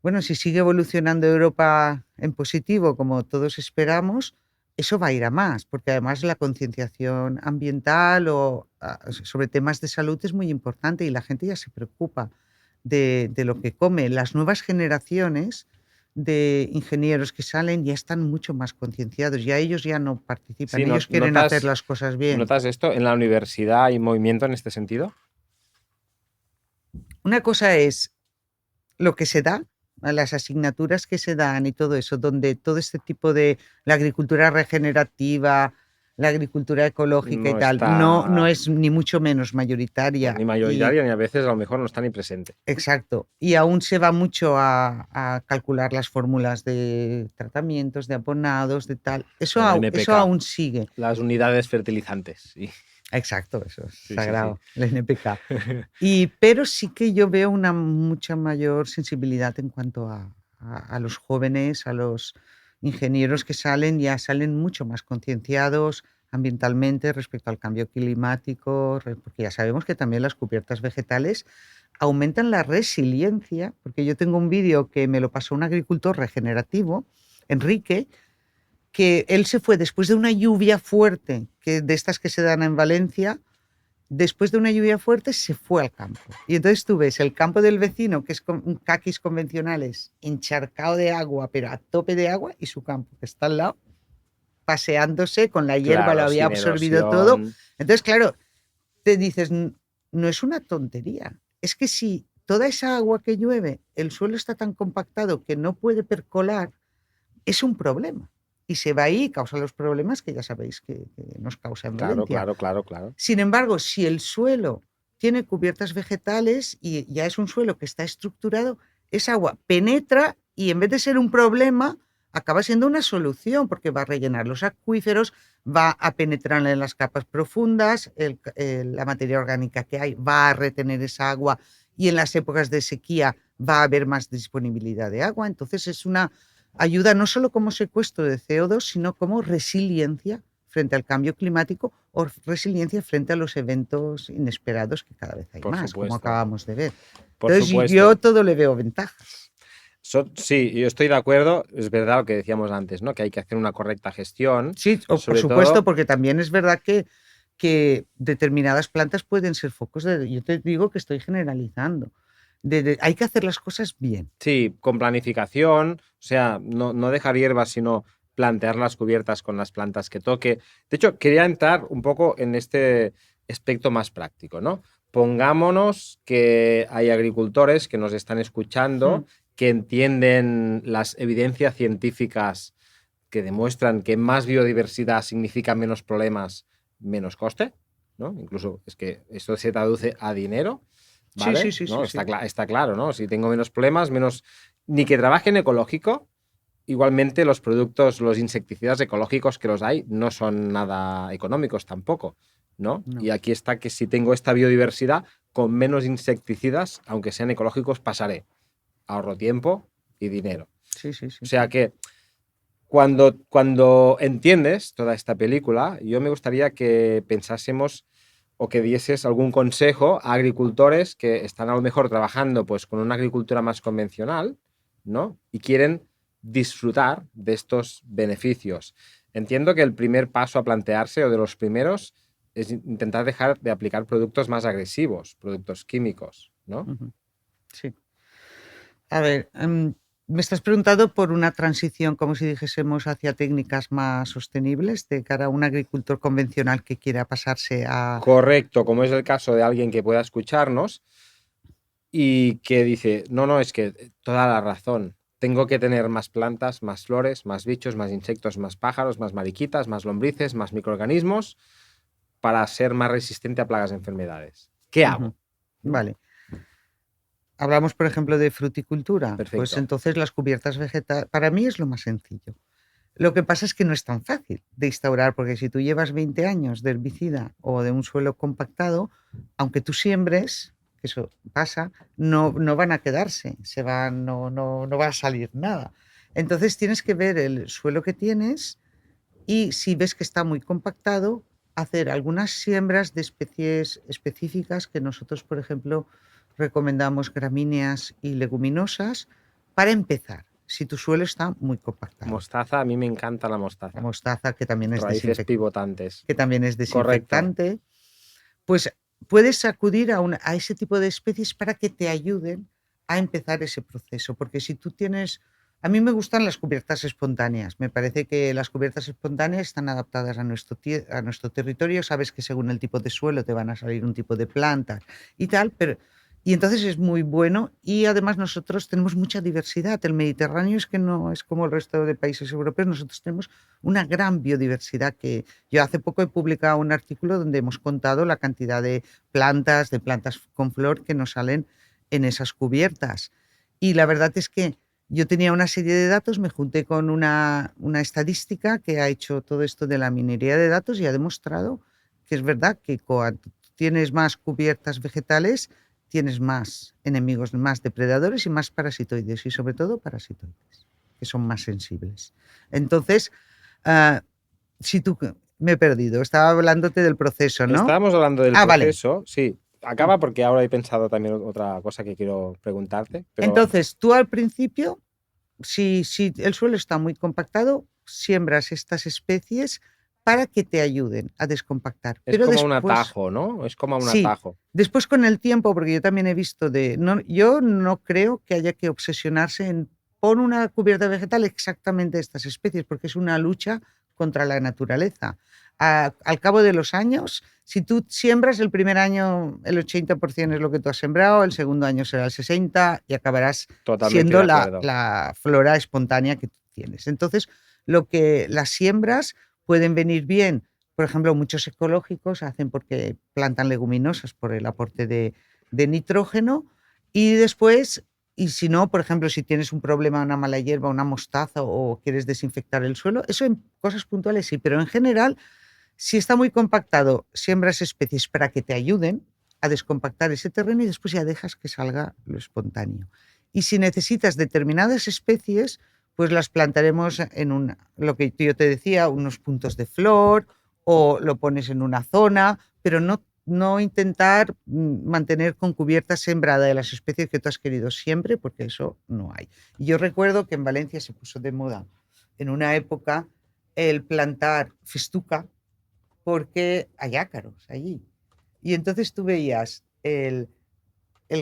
Speaker 1: bueno, si sigue evolucionando Europa en positivo, como todos esperamos, eso va a ir a más, porque además la concienciación ambiental o sobre temas de salud es muy importante y la gente ya se preocupa de lo que come. Las nuevas generaciones de ingenieros que salen ya están mucho más concienciados, ya ellos ya no participan,
Speaker 2: Sí,
Speaker 1: ellos quieren hacer las cosas bien.
Speaker 2: ¿notas esto? ¿En la universidad hay movimiento en este sentido?
Speaker 1: Una cosa es lo que se da, a las asignaturas que se dan y todo eso, donde todo este tipo de la agricultura regenerativa, la agricultura ecológica y
Speaker 2: No
Speaker 1: tal, no
Speaker 2: está
Speaker 1: es ni mucho menos
Speaker 2: ni
Speaker 1: mayoritaria.
Speaker 2: mayoritaria ni a veces a lo mejor no está ni presente.
Speaker 1: Exacto. Y aún se va mucho a calcular las fórmulas de tratamientos, de abonados, de tal.
Speaker 2: El
Speaker 1: Eso
Speaker 2: NPK,
Speaker 1: aún sigue.
Speaker 2: las unidades fertilizantes. Sí,
Speaker 1: Exacto, eso es
Speaker 2: sí, sí, sí.
Speaker 1: sagrado, el NPK. Pero sí que yo veo una mucha mayor sensibilidad en cuanto a los jóvenes, a los ingenieros que salen, ya salen mucho más concienciados, ambientalmente respecto al cambio climático, porque ya sabemos que también las cubiertas vegetales aumentan la resiliencia, porque yo tengo un vídeo que me lo pasó un agricultor regenerativo, Enrique, que él se fue después de una lluvia fuerte, de estas que se dan en Valencia. Después de una lluvia fuerte se fue al campo. Y entonces tú ves el campo del vecino, que es con caquis convencionales, encharcado de agua, pero a tope de agua, y su campo, que está al lado, paseándose con la hierba, lo
Speaker 2: Claro,
Speaker 1: había
Speaker 2: sin
Speaker 1: absorbido todo.
Speaker 2: erosión.
Speaker 1: Entonces, claro, te dices, no es una tontería. Es que si toda esa agua que llueve, el suelo está tan compactado que no puede percolar, es un problema. Y se va ahí y causa los problemas que ya sabéis que nos causa en
Speaker 2: Claro,
Speaker 1: Valencia.
Speaker 2: claro, claro, claro.
Speaker 1: Sin embargo, si el suelo tiene cubiertas vegetales y ya es un suelo que está estructurado, esa agua penetra y en vez de ser un problema, acaba siendo una solución porque va a rellenar los acuíferos, va a penetrar en las capas profundas, la materia orgánica que hay va a retener esa agua y en las épocas de sequía va a haber más disponibilidad de agua. Entonces es una ayuda no solo como secuestro de CO2, sino como resiliencia frente al cambio climático o resiliencia frente a los eventos inesperados que cada vez hay
Speaker 2: Por
Speaker 1: más, como
Speaker 2: supuesto.
Speaker 1: acabamos de ver.
Speaker 2: Por
Speaker 1: Entonces
Speaker 2: supuesto.
Speaker 1: yo todo le veo ventajas.
Speaker 2: Sí, yo estoy de acuerdo. Es verdad lo que decíamos antes, ¿no? Que hay que hacer una correcta gestión.
Speaker 1: Sí, por
Speaker 2: sobre
Speaker 1: supuesto,
Speaker 2: todo,
Speaker 1: porque también es verdad que determinadas plantas pueden ser focos de... Yo te digo que estoy generalizando. Hay que hacer las cosas bien.
Speaker 2: sí, con planificación, o sea, no dejar hierbas, sino plantear las cubiertas con las plantas que toque. De hecho, quería entrar un poco en este aspecto más práctico, ¿no? Pongámonos que hay agricultores que nos están escuchando, que entienden las evidencias científicas que demuestran que más biodiversidad significa menos problemas, menos coste, ¿no? Incluso es que esto se traduce a dinero, ¿vale?
Speaker 1: Sí,
Speaker 2: ¿No?
Speaker 1: sí.
Speaker 2: Está claro, ¿no? Si tengo menos problemas, menos... Ni que trabaje en ecológico, igualmente los productos, los insecticidas ecológicos que los hay, no son nada económicos tampoco, ¿no?
Speaker 1: No.
Speaker 2: Y aquí está que si tengo esta biodiversidad, con menos insecticidas, aunque sean ecológicos, pasaré. Ahorro tiempo y dinero.
Speaker 1: Sí.
Speaker 2: O sea que cuando entiendes toda esta película, yo me gustaría que pensásemos o que dieses algún consejo a agricultores que están a lo mejor trabajando pues, con una agricultura más convencional, ¿no? Y quieren disfrutar de estos beneficios. Entiendo que el primer paso a plantearse, o de los primeros, es intentar dejar de aplicar productos más agresivos, productos químicos, ¿no?
Speaker 1: Sí. A ver, me estás preguntando por una transición, como si dijésemos, hacia técnicas más sostenibles de cara a un agricultor convencional que quiera pasarse a...
Speaker 2: Correcto, como es el caso de alguien que pueda escucharnos y que dice, no, es que toda la razón, tengo que tener más plantas, más flores, más bichos, más insectos, más pájaros, más mariquitas, más lombrices, más microorganismos para ser más resistente a plagas y enfermedades. ¿Qué hago?
Speaker 1: Vale. Hablamos, por ejemplo, de fruticultura.
Speaker 2: Perfecto.
Speaker 1: Pues entonces las cubiertas vegetales, para mí es lo más sencillo. Lo que pasa es que no es tan fácil de instaurar, porque si tú llevas 20 años de herbicida o de un suelo compactado, aunque tú siembres, que eso pasa, no van a quedarse, no va a salir nada. Entonces tienes que ver el suelo que tienes y si ves que está muy compactado, hacer algunas siembras de especies específicas que nosotros, por ejemplo, recomendamos gramíneas y leguminosas para empezar, si tu suelo está muy compactado.
Speaker 2: Mostaza, a mí me encanta la mostaza.
Speaker 1: La mostaza, que también es
Speaker 2: raíces pivotantes.
Speaker 1: Que también es desinfectante. Correcto. Pues puedes acudir a ese tipo de especies para que te ayuden a empezar ese proceso, porque si tú tienes... A mí me gustan las cubiertas espontáneas. Me parece que las cubiertas espontáneas están adaptadas a nuestro territorio. Sabes que según el tipo de suelo te van a salir un tipo de plantas y tal, y entonces es muy bueno y además nosotros tenemos mucha diversidad. El Mediterráneo es que no es como el resto de países europeos. Nosotros tenemos una gran biodiversidad que yo hace poco he publicado un artículo donde hemos contado la cantidad de plantas con flor que nos salen en esas cubiertas. Y la verdad es que yo tenía una serie de datos, me junté con una estadística que ha hecho todo esto de la minería de datos y ha demostrado que es verdad que cuando tienes más cubiertas vegetales, tienes más enemigos, más depredadores y más parasitoides, y sobre todo parasitoides, que son más sensibles. Entonces, si tú Me he perdido. Estaba hablándote del proceso, ¿no?
Speaker 2: Estábamos hablando del
Speaker 1: Vale.
Speaker 2: proceso, sí. Acaba porque ahora he pensado también otra cosa que quiero preguntarte. Pero
Speaker 1: Entonces, tú al principio, si el suelo está muy compactado, siembras estas especies para que te ayuden a descompactar.
Speaker 2: es
Speaker 1: Pero
Speaker 2: como un
Speaker 1: después,
Speaker 2: atajo, ¿no? Es como un
Speaker 1: sí,
Speaker 2: atajo.
Speaker 1: después con el tiempo, porque yo también he visto yo no creo que haya que obsesionarse en pon una cubierta vegetal exactamente de estas especies, porque es una lucha contra la naturaleza. Al cabo de los años, si tú siembras el primer año, el 80% es lo que tú has sembrado, el segundo año será el 60% y acabarás
Speaker 2: Totalmente
Speaker 1: siendo
Speaker 2: de acuerdo.
Speaker 1: la flora espontánea que tú tienes. Entonces, las siembras pueden venir bien. Por ejemplo, muchos ecológicos hacen porque plantan leguminosas por el aporte de nitrógeno y después, y si no, por ejemplo, si tienes un problema, una mala hierba, una mostaza o quieres desinfectar el suelo, eso en cosas puntuales sí, pero en general, si está muy compactado, siembras especies para que te ayuden a descompactar ese terreno y después ya dejas que salga lo espontáneo. Y si necesitas determinadas especies, pues las plantaremos en lo que yo te decía, unos puntos de flor o lo pones en una zona, pero no intentar mantener con cubierta sembrada de las especies que tú has querido siempre, porque eso no hay. Y yo recuerdo que en Valencia se puso de moda en una época el plantar festuca, porque hay ácaros allí. Y entonces tú veías el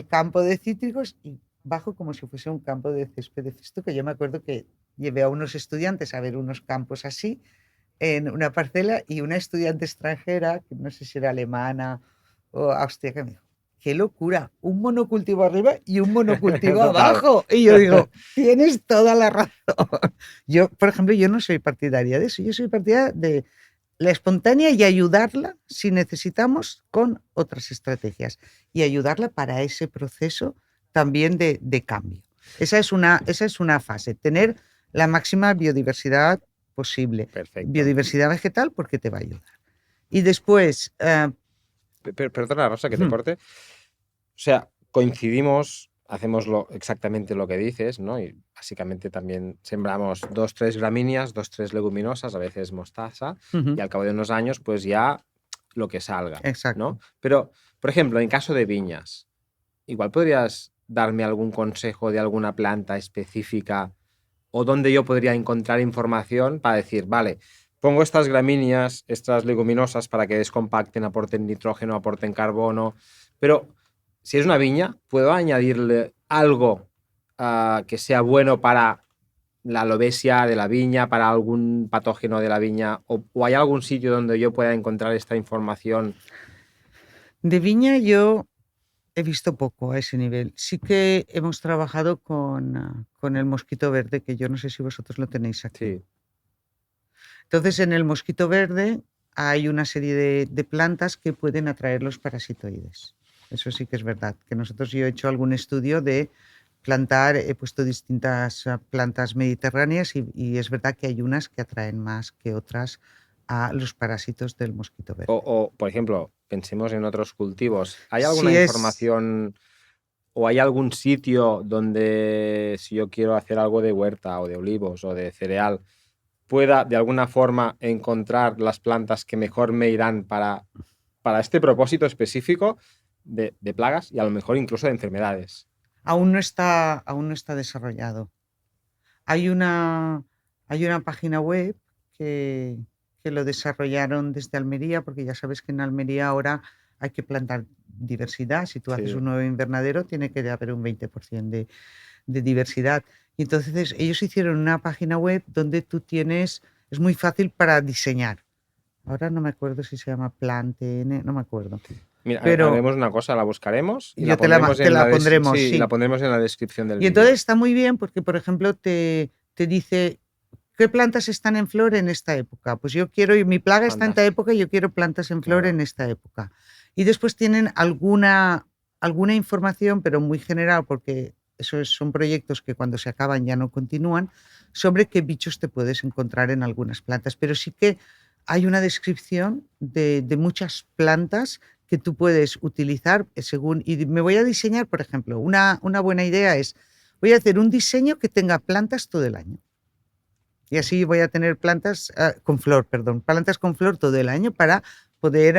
Speaker 1: campo de cítricos y bajo como si fuese un campo de césped de festuca. Yo me acuerdo que llevé a unos estudiantes a ver unos campos así en una parcela y una estudiante extranjera, que no sé si era alemana o austríaca, me dijo, qué locura, un monocultivo arriba y un monocultivo
Speaker 2: Total.
Speaker 1: abajo. Y yo digo, tienes toda la razón. Yo, por ejemplo, yo no soy partidaria de eso, yo soy partidaria de la espontánea y ayudarla si necesitamos con otras estrategias y ayudarla para ese proceso también de cambio. Esa es una fase, tener la máxima biodiversidad posible.
Speaker 2: Perfecto.
Speaker 1: Biodiversidad vegetal porque te va a ayudar. Y después...
Speaker 2: Perdona, Rosa, que te corte. O sea, coincidimos, hacemos exactamente lo que dices, ¿no? Y básicamente también sembramos 2-3 gramíneas, 2-3 leguminosas, a veces mostaza, y al cabo de unos años, pues ya lo que salga,
Speaker 1: Exacto.
Speaker 2: ¿no? Pero, por ejemplo, en caso de viñas, igual podrías darme algún consejo de alguna planta específica o donde yo podría encontrar información para decir, vale, pongo estas gramíneas, estas leguminosas para que descompacten, aporten nitrógeno, aporten carbono, pero si es una viña, ¿puedo añadirle algo que sea bueno para la alobesia de la viña, para algún patógeno de la viña? ¿O hay algún sitio donde yo pueda encontrar esta información?
Speaker 1: De viña yo he visto poco a ese nivel. Sí que hemos trabajado con el mosquito verde, que yo no sé si vosotros lo tenéis aquí.
Speaker 2: Sí.
Speaker 1: Entonces, en el mosquito verde hay una serie de plantas que pueden atraer los parasitoides. Eso sí que es verdad. Que yo he hecho algún estudio de plantar, he puesto distintas plantas mediterráneas y es verdad que hay unas que atraen más que otras a los parásitos del mosquito verde.
Speaker 2: O, por ejemplo, pensemos en otros cultivos. ¿Hay alguna
Speaker 1: Si
Speaker 2: información o hay algún sitio donde si yo quiero hacer algo de huerta o de olivos o de cereal, pueda de alguna forma encontrar las plantas que mejor me irán para este propósito específico de plagas y a lo mejor incluso de enfermedades?
Speaker 1: aún no está desarrollado. Hay una página web que lo desarrollaron desde Almería, porque ya sabes que en Almería ahora hay que plantar diversidad. Si tú haces
Speaker 2: Sí.
Speaker 1: un nuevo invernadero, tiene que haber un 20% de diversidad. Y entonces ellos hicieron una página web donde es muy fácil para diseñar. Ahora no me acuerdo si se llama PlantN, no me acuerdo.
Speaker 2: Mira,
Speaker 1: Pero
Speaker 2: haremos una cosa, la buscaremos y
Speaker 1: yo
Speaker 2: la
Speaker 1: te la pondremos,
Speaker 2: sí, y
Speaker 1: sí.
Speaker 2: la pondremos en la descripción del
Speaker 1: Y
Speaker 2: vídeo.
Speaker 1: entonces está muy bien porque, por ejemplo, te dice qué plantas están en flor en esta época. Pues yo quiero, y mi plaga está en esta época y yo quiero plantas en flor en esta época. Y después tienen alguna información, pero muy general, porque son proyectos que cuando se acaban ya no continúan, sobre qué bichos te puedes encontrar en algunas plantas. Pero sí que hay una descripción de muchas plantas que tú puedes utilizar según, y me voy a diseñar, por ejemplo, una buena idea es, voy a hacer un diseño que tenga plantas todo el año. Y así voy a tener plantas con flor, perdón, plantas con flor todo el año para poder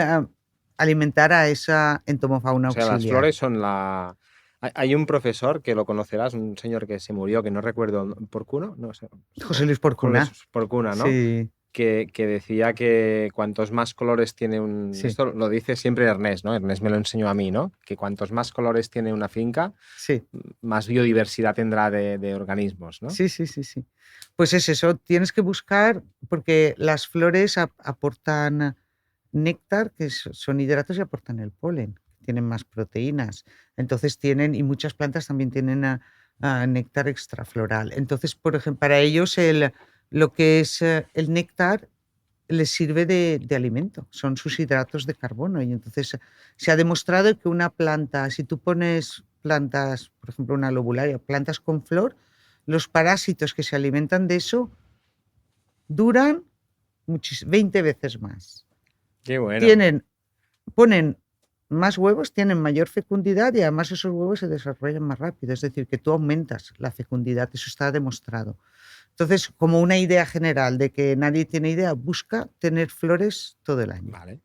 Speaker 1: alimentar a esa entomofauna
Speaker 2: O sea, las
Speaker 1: auxiliar.
Speaker 2: flores son la... Hay un profesor que lo conocerás, un señor que se murió, que no recuerdo, ¿Porcuno? No sé.
Speaker 1: José Luis Porcuna.
Speaker 2: Porcuna, ¿no?
Speaker 1: Sí,
Speaker 2: Que decía que cuantos más colores tiene un...
Speaker 1: sí,
Speaker 2: Esto lo dice siempre Ernest, ¿no? Ernest me lo enseñó a mí, ¿no? Que cuantos más colores tiene una finca,
Speaker 1: sí.
Speaker 2: más biodiversidad tendrá de organismos, ¿no?
Speaker 1: Sí, sí, sí, sí. Pues es eso, tienes que buscar, porque las flores aportan néctar, que son hidratos y aportan el polen, tienen más proteínas. Entonces tienen, y muchas plantas también tienen néctar extrafloral. Entonces, por ejemplo, para ellos lo que es el néctar les sirve de alimento, son sus hidratos de carbono. Y entonces se ha demostrado que una planta, si tú pones plantas, por ejemplo, una lobularia, plantas con flor, los parásitos que se alimentan de eso duran 20 veces más.
Speaker 2: Qué bueno.
Speaker 1: Tienen, ponen más huevos, tienen mayor fecundidad y además esos huevos se desarrollan más rápido. Es decir, que tú aumentas la fecundidad, eso está demostrado. Entonces, como una idea general de que nadie tiene idea, busca tener flores todo el año.
Speaker 2: Vale.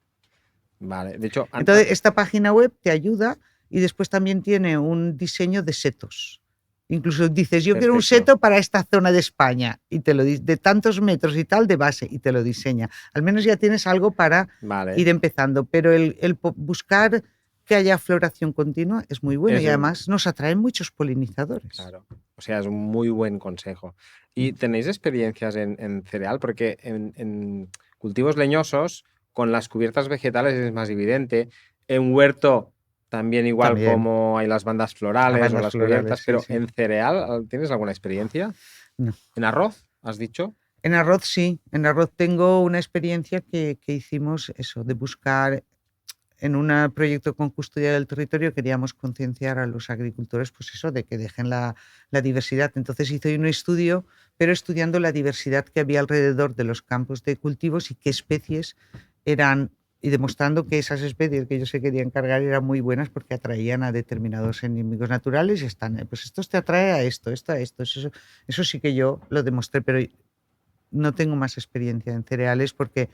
Speaker 2: Vale. De hecho,
Speaker 1: Entonces, esta página web te ayuda y después también tiene un diseño de setos. Incluso dices, yo quiero un
Speaker 2: perfecto.
Speaker 1: seto para esta zona de España y te lo de tantos metros y tal de base y te lo diseña. Al menos ya tienes algo para
Speaker 2: Vale.
Speaker 1: ir empezando, pero el buscar que haya floración continua es muy bueno y además nos atraen muchos polinizadores.
Speaker 2: Claro. O sea, es un muy buen consejo. ¿Y tenéis experiencias en cereal? Porque en cultivos leñosos, con las cubiertas vegetales es más evidente. En huerto también igual
Speaker 1: También.
Speaker 2: como hay las bandas florales
Speaker 1: bandas
Speaker 2: o las
Speaker 1: florales,
Speaker 2: cubiertas,
Speaker 1: sí,
Speaker 2: pero
Speaker 1: sí.
Speaker 2: en cereal, ¿tienes alguna experiencia?
Speaker 1: No.
Speaker 2: ¿En arroz, has dicho?
Speaker 1: En arroz sí, en arroz tengo una experiencia que hicimos eso, de buscar en un proyecto con custodia del territorio, queríamos concienciar a los agricultores, pues eso, de que dejen la diversidad. Entonces hice un estudio, pero estudiando la diversidad que había alrededor de los campos de cultivos y qué especies eran, y demostrando que esas especies que ellos se querían cargar eran muy buenas porque atraían a determinados enemigos naturales y están, pues esto te atrae a esto, esto a esto. Eso sí que yo lo demostré, pero no tengo más experiencia en cereales porque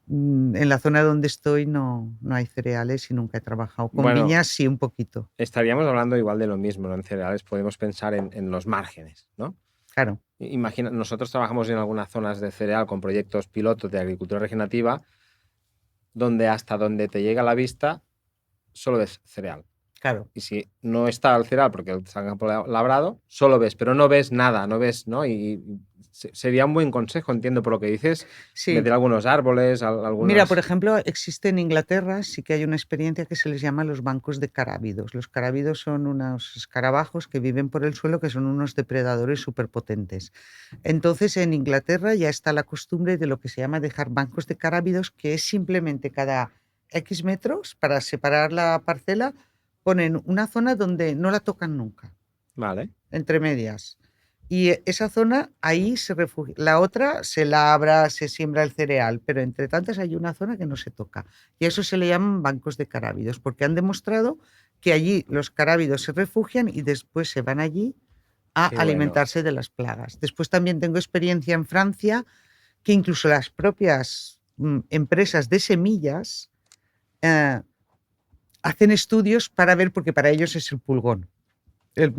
Speaker 1: en la zona donde estoy no hay cereales y nunca he trabajado. Con viñas sí, un poquito.
Speaker 2: Estaríamos hablando igual de lo mismo, ¿no? En cereales podemos pensar en los márgenes, ¿no?
Speaker 1: Claro.
Speaker 2: Imagina, nosotros trabajamos en algunas zonas de cereal con proyectos pilotos de agricultura regenerativa donde hasta donde te llega la vista solo ves cereal.
Speaker 1: Claro.
Speaker 2: Y si no está el cereal porque está el campo labrado, solo ves, pero no ves nada, no ves, ¿no? Y sería un buen consejo, entiendo por lo que dices,
Speaker 1: sí.
Speaker 2: meter algunos árboles, algunas...
Speaker 1: Mira, por ejemplo, existe en Inglaterra, sí que hay una experiencia que se les llama los bancos de carábidos. Los carábidos son unos escarabajos que viven por el suelo, que son unos depredadores superpotentes. Entonces, en Inglaterra ya está la costumbre de lo que se llama dejar bancos de carábidos, que es simplemente cada X metros, para separar la parcela, ponen una zona donde no la tocan nunca.
Speaker 2: Vale.
Speaker 1: Entre medias. Y esa zona, ahí se refugia. La otra se labra, se siembra el cereal, pero entre tantas hay una zona que no se toca. Y a eso se le llaman bancos de carábidos, porque han demostrado que allí los carábidos se refugian y después se van allí a alimentarse de las plagas. Después también tengo experiencia en Francia, que incluso las propias empresas de semillas hacen estudios para ver, porque para ellos es el pulgón.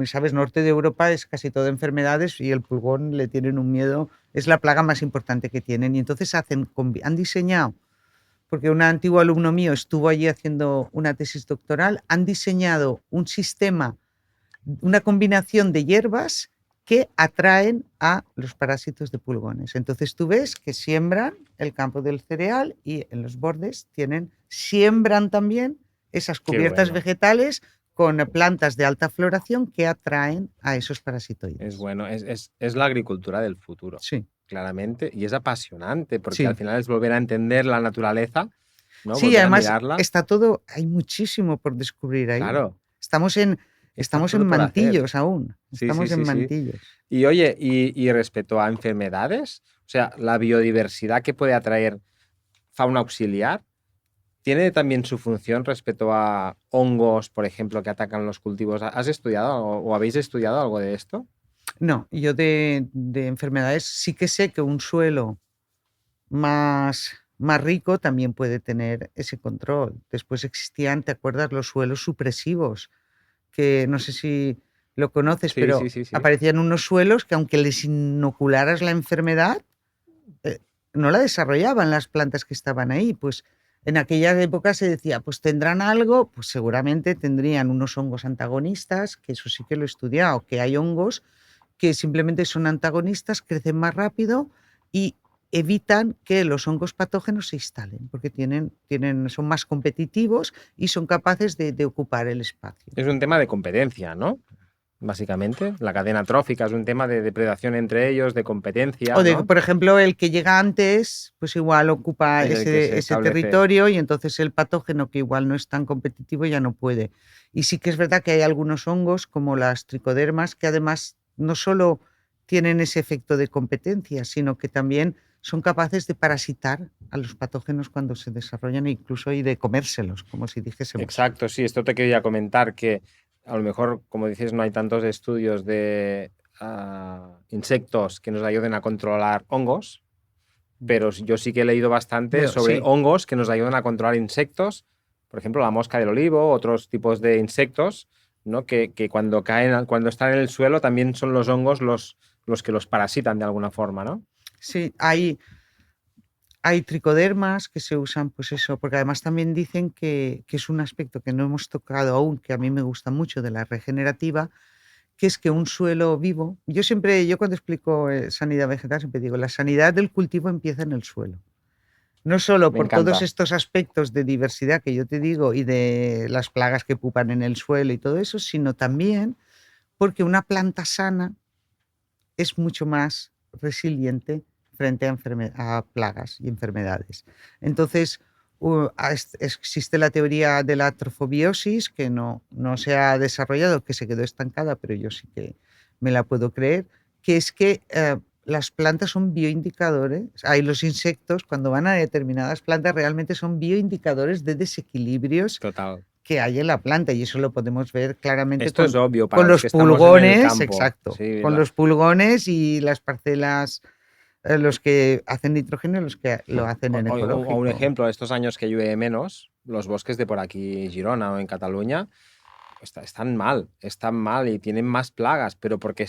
Speaker 1: Sabes, norte de Europa es casi todo enfermedades y el pulgón le tienen un miedo, es la plaga más importante que tienen. Y entonces han diseñado, porque un antiguo alumno mío estuvo allí haciendo una tesis doctoral, han diseñado un sistema, una combinación de hierbas que atraen a los parásitos de pulgones. Entonces tú ves que siembran el campo del cereal y en los bordes siembran también esas cubiertas vegetales con plantas de alta floración que atraen a esos parasitoides.
Speaker 2: Es bueno, es la agricultura del futuro.
Speaker 1: Sí.
Speaker 2: Claramente, y es apasionante porque al final es volver a entender la naturaleza, ¿no?
Speaker 1: Sí,
Speaker 2: volver
Speaker 1: además
Speaker 2: a mirarla.
Speaker 1: Está todo, hay muchísimo por descubrir ahí.
Speaker 2: Claro.
Speaker 1: Estamos en mantillos aún. Estamos en mantillos.
Speaker 2: Y oye, y respecto a enfermedades, o sea, la biodiversidad que puede atraer fauna auxiliar, ¿tiene también su función respecto a hongos, por ejemplo, que atacan los cultivos? ¿Has estudiado o habéis estudiado algo de esto?
Speaker 1: No, yo de enfermedades sí que sé que un suelo más rico también puede tener ese control. Después existían, ¿te acuerdas? Los suelos supresivos, que no sé si lo conoces,
Speaker 2: Sí,
Speaker 1: pero
Speaker 2: sí, sí, sí.
Speaker 1: aparecían unos suelos que aunque les inocularas la enfermedad, eh, no la desarrollaban las plantas que estaban ahí. Pues en aquella época se decía, pues tendrán algo, pues seguramente tendrían unos hongos antagonistas, que eso sí que lo he estudiado, que hay hongos que simplemente son antagonistas, crecen más rápido y evitan que los hongos patógenos se instalen, porque son más competitivos y son capaces de ocupar el espacio.
Speaker 2: Es un tema de competencia, ¿no? Básicamente, la cadena trófica es un tema de depredación entre ellos, de competencia,
Speaker 1: O de,
Speaker 2: ¿no?
Speaker 1: por ejemplo, el que llega antes, pues igual ocupa
Speaker 2: Es el que se
Speaker 1: ese
Speaker 2: establece.
Speaker 1: territorio y entonces el patógeno que igual no es tan competitivo ya no puede. Y sí que es verdad que hay algunos hongos, como las tricodermas, que además no solo tienen ese efecto de competencia, sino que también son capaces de parasitar a los patógenos cuando se desarrollan e incluso y de comérselos, como si dijésemos.
Speaker 2: Exacto, sí, esto te quería comentar que a lo mejor, como dices, no hay tantos estudios de insectos que nos ayuden a controlar hongos, pero yo sí que he leído bastante sobre
Speaker 1: Sí,
Speaker 2: hongos que nos ayudan a controlar insectos, por ejemplo, la mosca del olivo, otros tipos de insectos, ¿no? Que cuando caen, cuando están en el suelo también son los hongos los que los parasitan de alguna forma, ¿no?
Speaker 1: sí, hay tricodermas que se usan, pues eso, porque además también dicen que es un aspecto que no hemos tocado aún, que a mí me gusta mucho de la regenerativa, que es que un suelo vivo, yo cuando explico sanidad vegetal siempre digo, la sanidad del cultivo empieza en el suelo. No solo
Speaker 2: Me
Speaker 1: por todos
Speaker 2: encanta.
Speaker 1: estos aspectos de diversidad que yo te digo y de las plagas que pupan en el suelo y todo eso, sino también porque una planta sana es mucho más resiliente frente a plagas y enfermedades. Entonces, existe la teoría de la trofobiosis, que no se ha desarrollado, que se quedó estancada, pero yo sí que me la puedo creer, que es que las plantas son bioindicadores, hay los insectos, cuando van a determinadas plantas, realmente son bioindicadores de desequilibrios
Speaker 2: Total.
Speaker 1: que hay en la planta y eso lo podemos ver claramente
Speaker 2: Esto es obvio para
Speaker 1: con
Speaker 2: los
Speaker 1: los
Speaker 2: que estamos en el
Speaker 1: pulgones,
Speaker 2: campo.
Speaker 1: exacto,
Speaker 2: Sí,
Speaker 1: con los pulgones y las parcelas, los que hacen nitrógeno y los que lo hacen en
Speaker 2: O un
Speaker 1: ecológico.
Speaker 2: ejemplo, estos años que llueve menos, los bosques de por aquí, Girona o en Cataluña, están mal y tienen más plagas, pero porque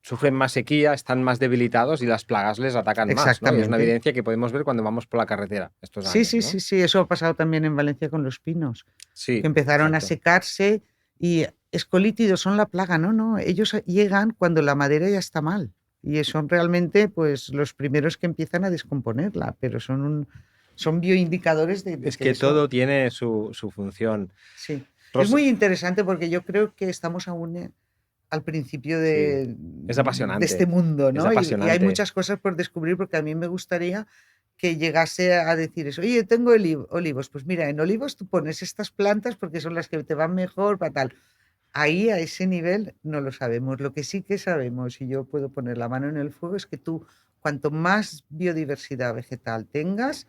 Speaker 2: sufren más sequía, están más debilitados y las plagas les atacan más, ¿no? Y es una
Speaker 1: Exactamente.
Speaker 2: evidencia que podemos ver cuando vamos por la carretera estos
Speaker 1: Sí,
Speaker 2: años,
Speaker 1: sí,
Speaker 2: ¿no?
Speaker 1: sí, sí, eso ha pasado también en Valencia con los pinos, que
Speaker 2: Sí,
Speaker 1: empezaron a
Speaker 2: exacto.
Speaker 1: secarse y escolítidos son la plaga, no, no, ellos llegan cuando la madera ya está mal y son realmente pues los primeros que empiezan a descomponerla, pero son bioindicadores de
Speaker 2: Es
Speaker 1: que
Speaker 2: que
Speaker 1: eso.
Speaker 2: todo tiene su función.
Speaker 1: Sí, es
Speaker 2: Rosa,
Speaker 1: muy interesante porque yo creo que estamos aún al principio
Speaker 2: sí, es
Speaker 1: de este
Speaker 2: apasionante,
Speaker 1: mundo,
Speaker 2: es
Speaker 1: ¿no? Y hay
Speaker 2: apasionante.
Speaker 1: muchas cosas por descubrir porque a mí me gustaría que llegase a decir eso. Oye, tengo olivos. Pues mira, en olivos tú pones estas plantas porque son las que te van mejor para tal. Ahí a ese nivel no lo sabemos. Lo que sí que sabemos, y yo puedo poner la mano en el fuego, es que tú, cuanto más biodiversidad vegetal tengas,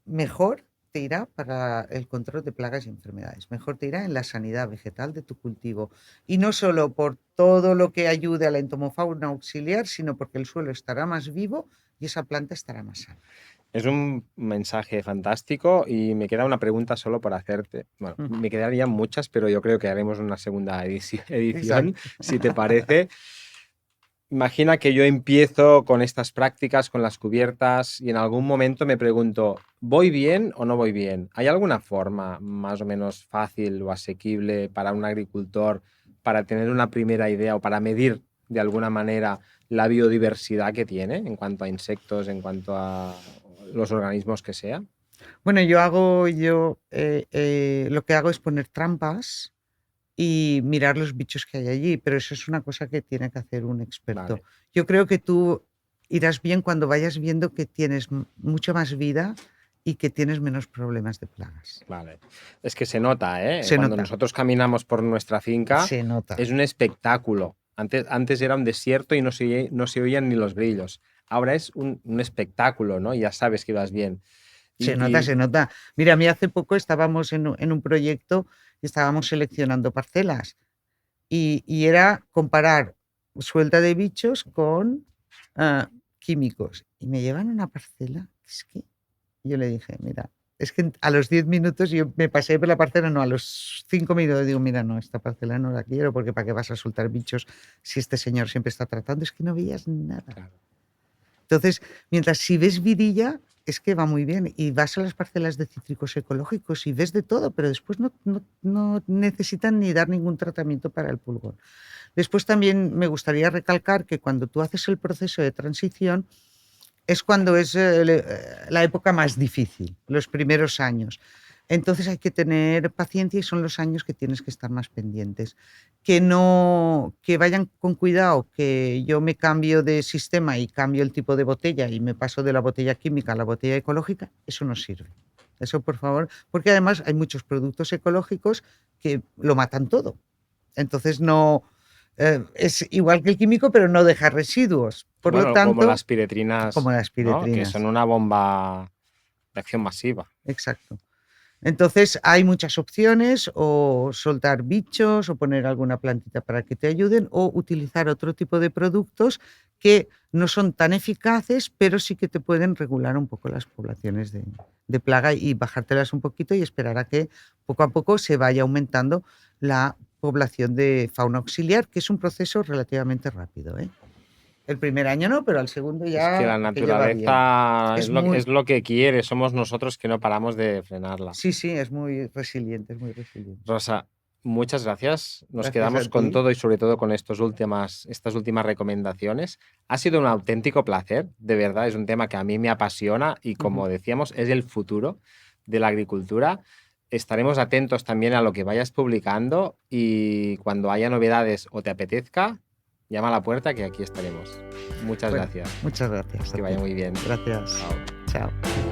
Speaker 1: mejor te irá para el control de plagas y enfermedades, mejor te irá en la sanidad vegetal de tu cultivo. Y no solo por todo lo que ayude a la entomofauna auxiliar, sino porque el suelo estará más vivo y esa planta estará más sana.
Speaker 2: Es un mensaje fantástico y me queda una pregunta solo por hacerte. Bueno, me quedarían muchas, pero yo creo que haremos una segunda edición,
Speaker 1: Exacto.
Speaker 2: si te parece. Imagina que yo empiezo con estas prácticas, con las cubiertas, y en algún momento me pregunto, ¿voy bien o no voy bien? ¿Hay alguna forma más o menos fácil o asequible para un agricultor para tener una primera idea o para medir de alguna manera la biodiversidad que tiene en cuanto a insectos, en cuanto a los organismos que sea?
Speaker 1: Bueno, lo que hago es poner trampas y mirar los bichos que hay allí, pero eso es una cosa que tiene que hacer un experto.
Speaker 2: Vale,
Speaker 1: Yo creo que tú irás bien cuando vayas viendo que tienes mucha más vida y que tienes menos problemas de plagas.
Speaker 2: vale. Es que se nota, ¿eh?
Speaker 1: Se
Speaker 2: Cuando
Speaker 1: nota,
Speaker 2: nosotros caminamos por nuestra finca,
Speaker 1: se nota.
Speaker 2: es un espectáculo. Antes era un desierto y no se oían ni los grillos. Ahora es un espectáculo, ¿no? Y ya sabes que vas bien.
Speaker 1: Se
Speaker 2: Y,
Speaker 1: nota,
Speaker 2: y-
Speaker 1: se nota. Mira, a mí hace poco estábamos en un proyecto y estábamos seleccionando parcelas y era comparar. suelta de bichos con químicos. Y me llevan a una parcela. Es que yo le dije, mira, es que a los 10 minutos yo me pasé por la parcela, no, a los 5 minutos digo, mira, no, esta parcela no la quiero porque ¿para qué vas a soltar bichos si este señor siempre está tratando? Es que no veías nada.
Speaker 2: Claro.
Speaker 1: Entonces, mientras si ves vidilla, es que va muy bien. Y vas a las parcelas de cítricos ecológicos y ves de todo, pero después no necesitan ni dar ningún tratamiento para el pulgón. Después también me gustaría recalcar que cuando tú haces el proceso de transición es cuando es la época más difícil, los primeros años. Entonces hay que tener paciencia y son los años que tienes que estar más pendientes. Que vayan con cuidado, que yo me cambio de sistema y cambio el tipo de botella y me paso de la botella química a la botella ecológica, eso no sirve. Eso, por favor, porque además hay muchos productos ecológicos que lo matan todo. Entonces no es igual que el químico, pero no deja residuos. Por lo tanto,
Speaker 2: como las piretrinas,
Speaker 1: como las
Speaker 2: ¿no? Que
Speaker 1: piretrinas.
Speaker 2: son una bomba de acción masiva.
Speaker 1: Exacto. Entonces hay muchas opciones, o soltar bichos, o poner alguna plantita para que te ayuden, o utilizar otro tipo de productos que no son tan eficaces, pero sí que te pueden regular un poco las poblaciones de plaga y bajártelas un poquito y esperar a que poco a poco se vaya aumentando la población de fauna auxiliar, que es un proceso relativamente rápido, ¿eh? El primer año no, pero al segundo ya
Speaker 2: Es que la
Speaker 1: te lleva bien.
Speaker 2: naturaleza
Speaker 1: muy,
Speaker 2: es lo que quiere, somos nosotros que no paramos de frenarla.
Speaker 1: sí, es muy resiliente, es muy resiliente.
Speaker 2: Rosa, muchas gracias. Nos
Speaker 1: Gracias
Speaker 2: quedamos
Speaker 1: a
Speaker 2: con
Speaker 1: ti.
Speaker 2: todo y sobre todo con estas últimas recomendaciones. Ha sido un auténtico placer, de verdad, es un tema que a mí me apasiona y como decíamos, es el futuro de la agricultura. Estaremos atentos también a lo que vayas publicando y cuando haya novedades o te apetezca, llama a la puerta que aquí estaremos. Muchas
Speaker 1: Bueno,
Speaker 2: gracias.
Speaker 1: muchas gracias.
Speaker 2: Que vaya muy bien.
Speaker 1: Gracias.
Speaker 2: Chao.
Speaker 1: Chao.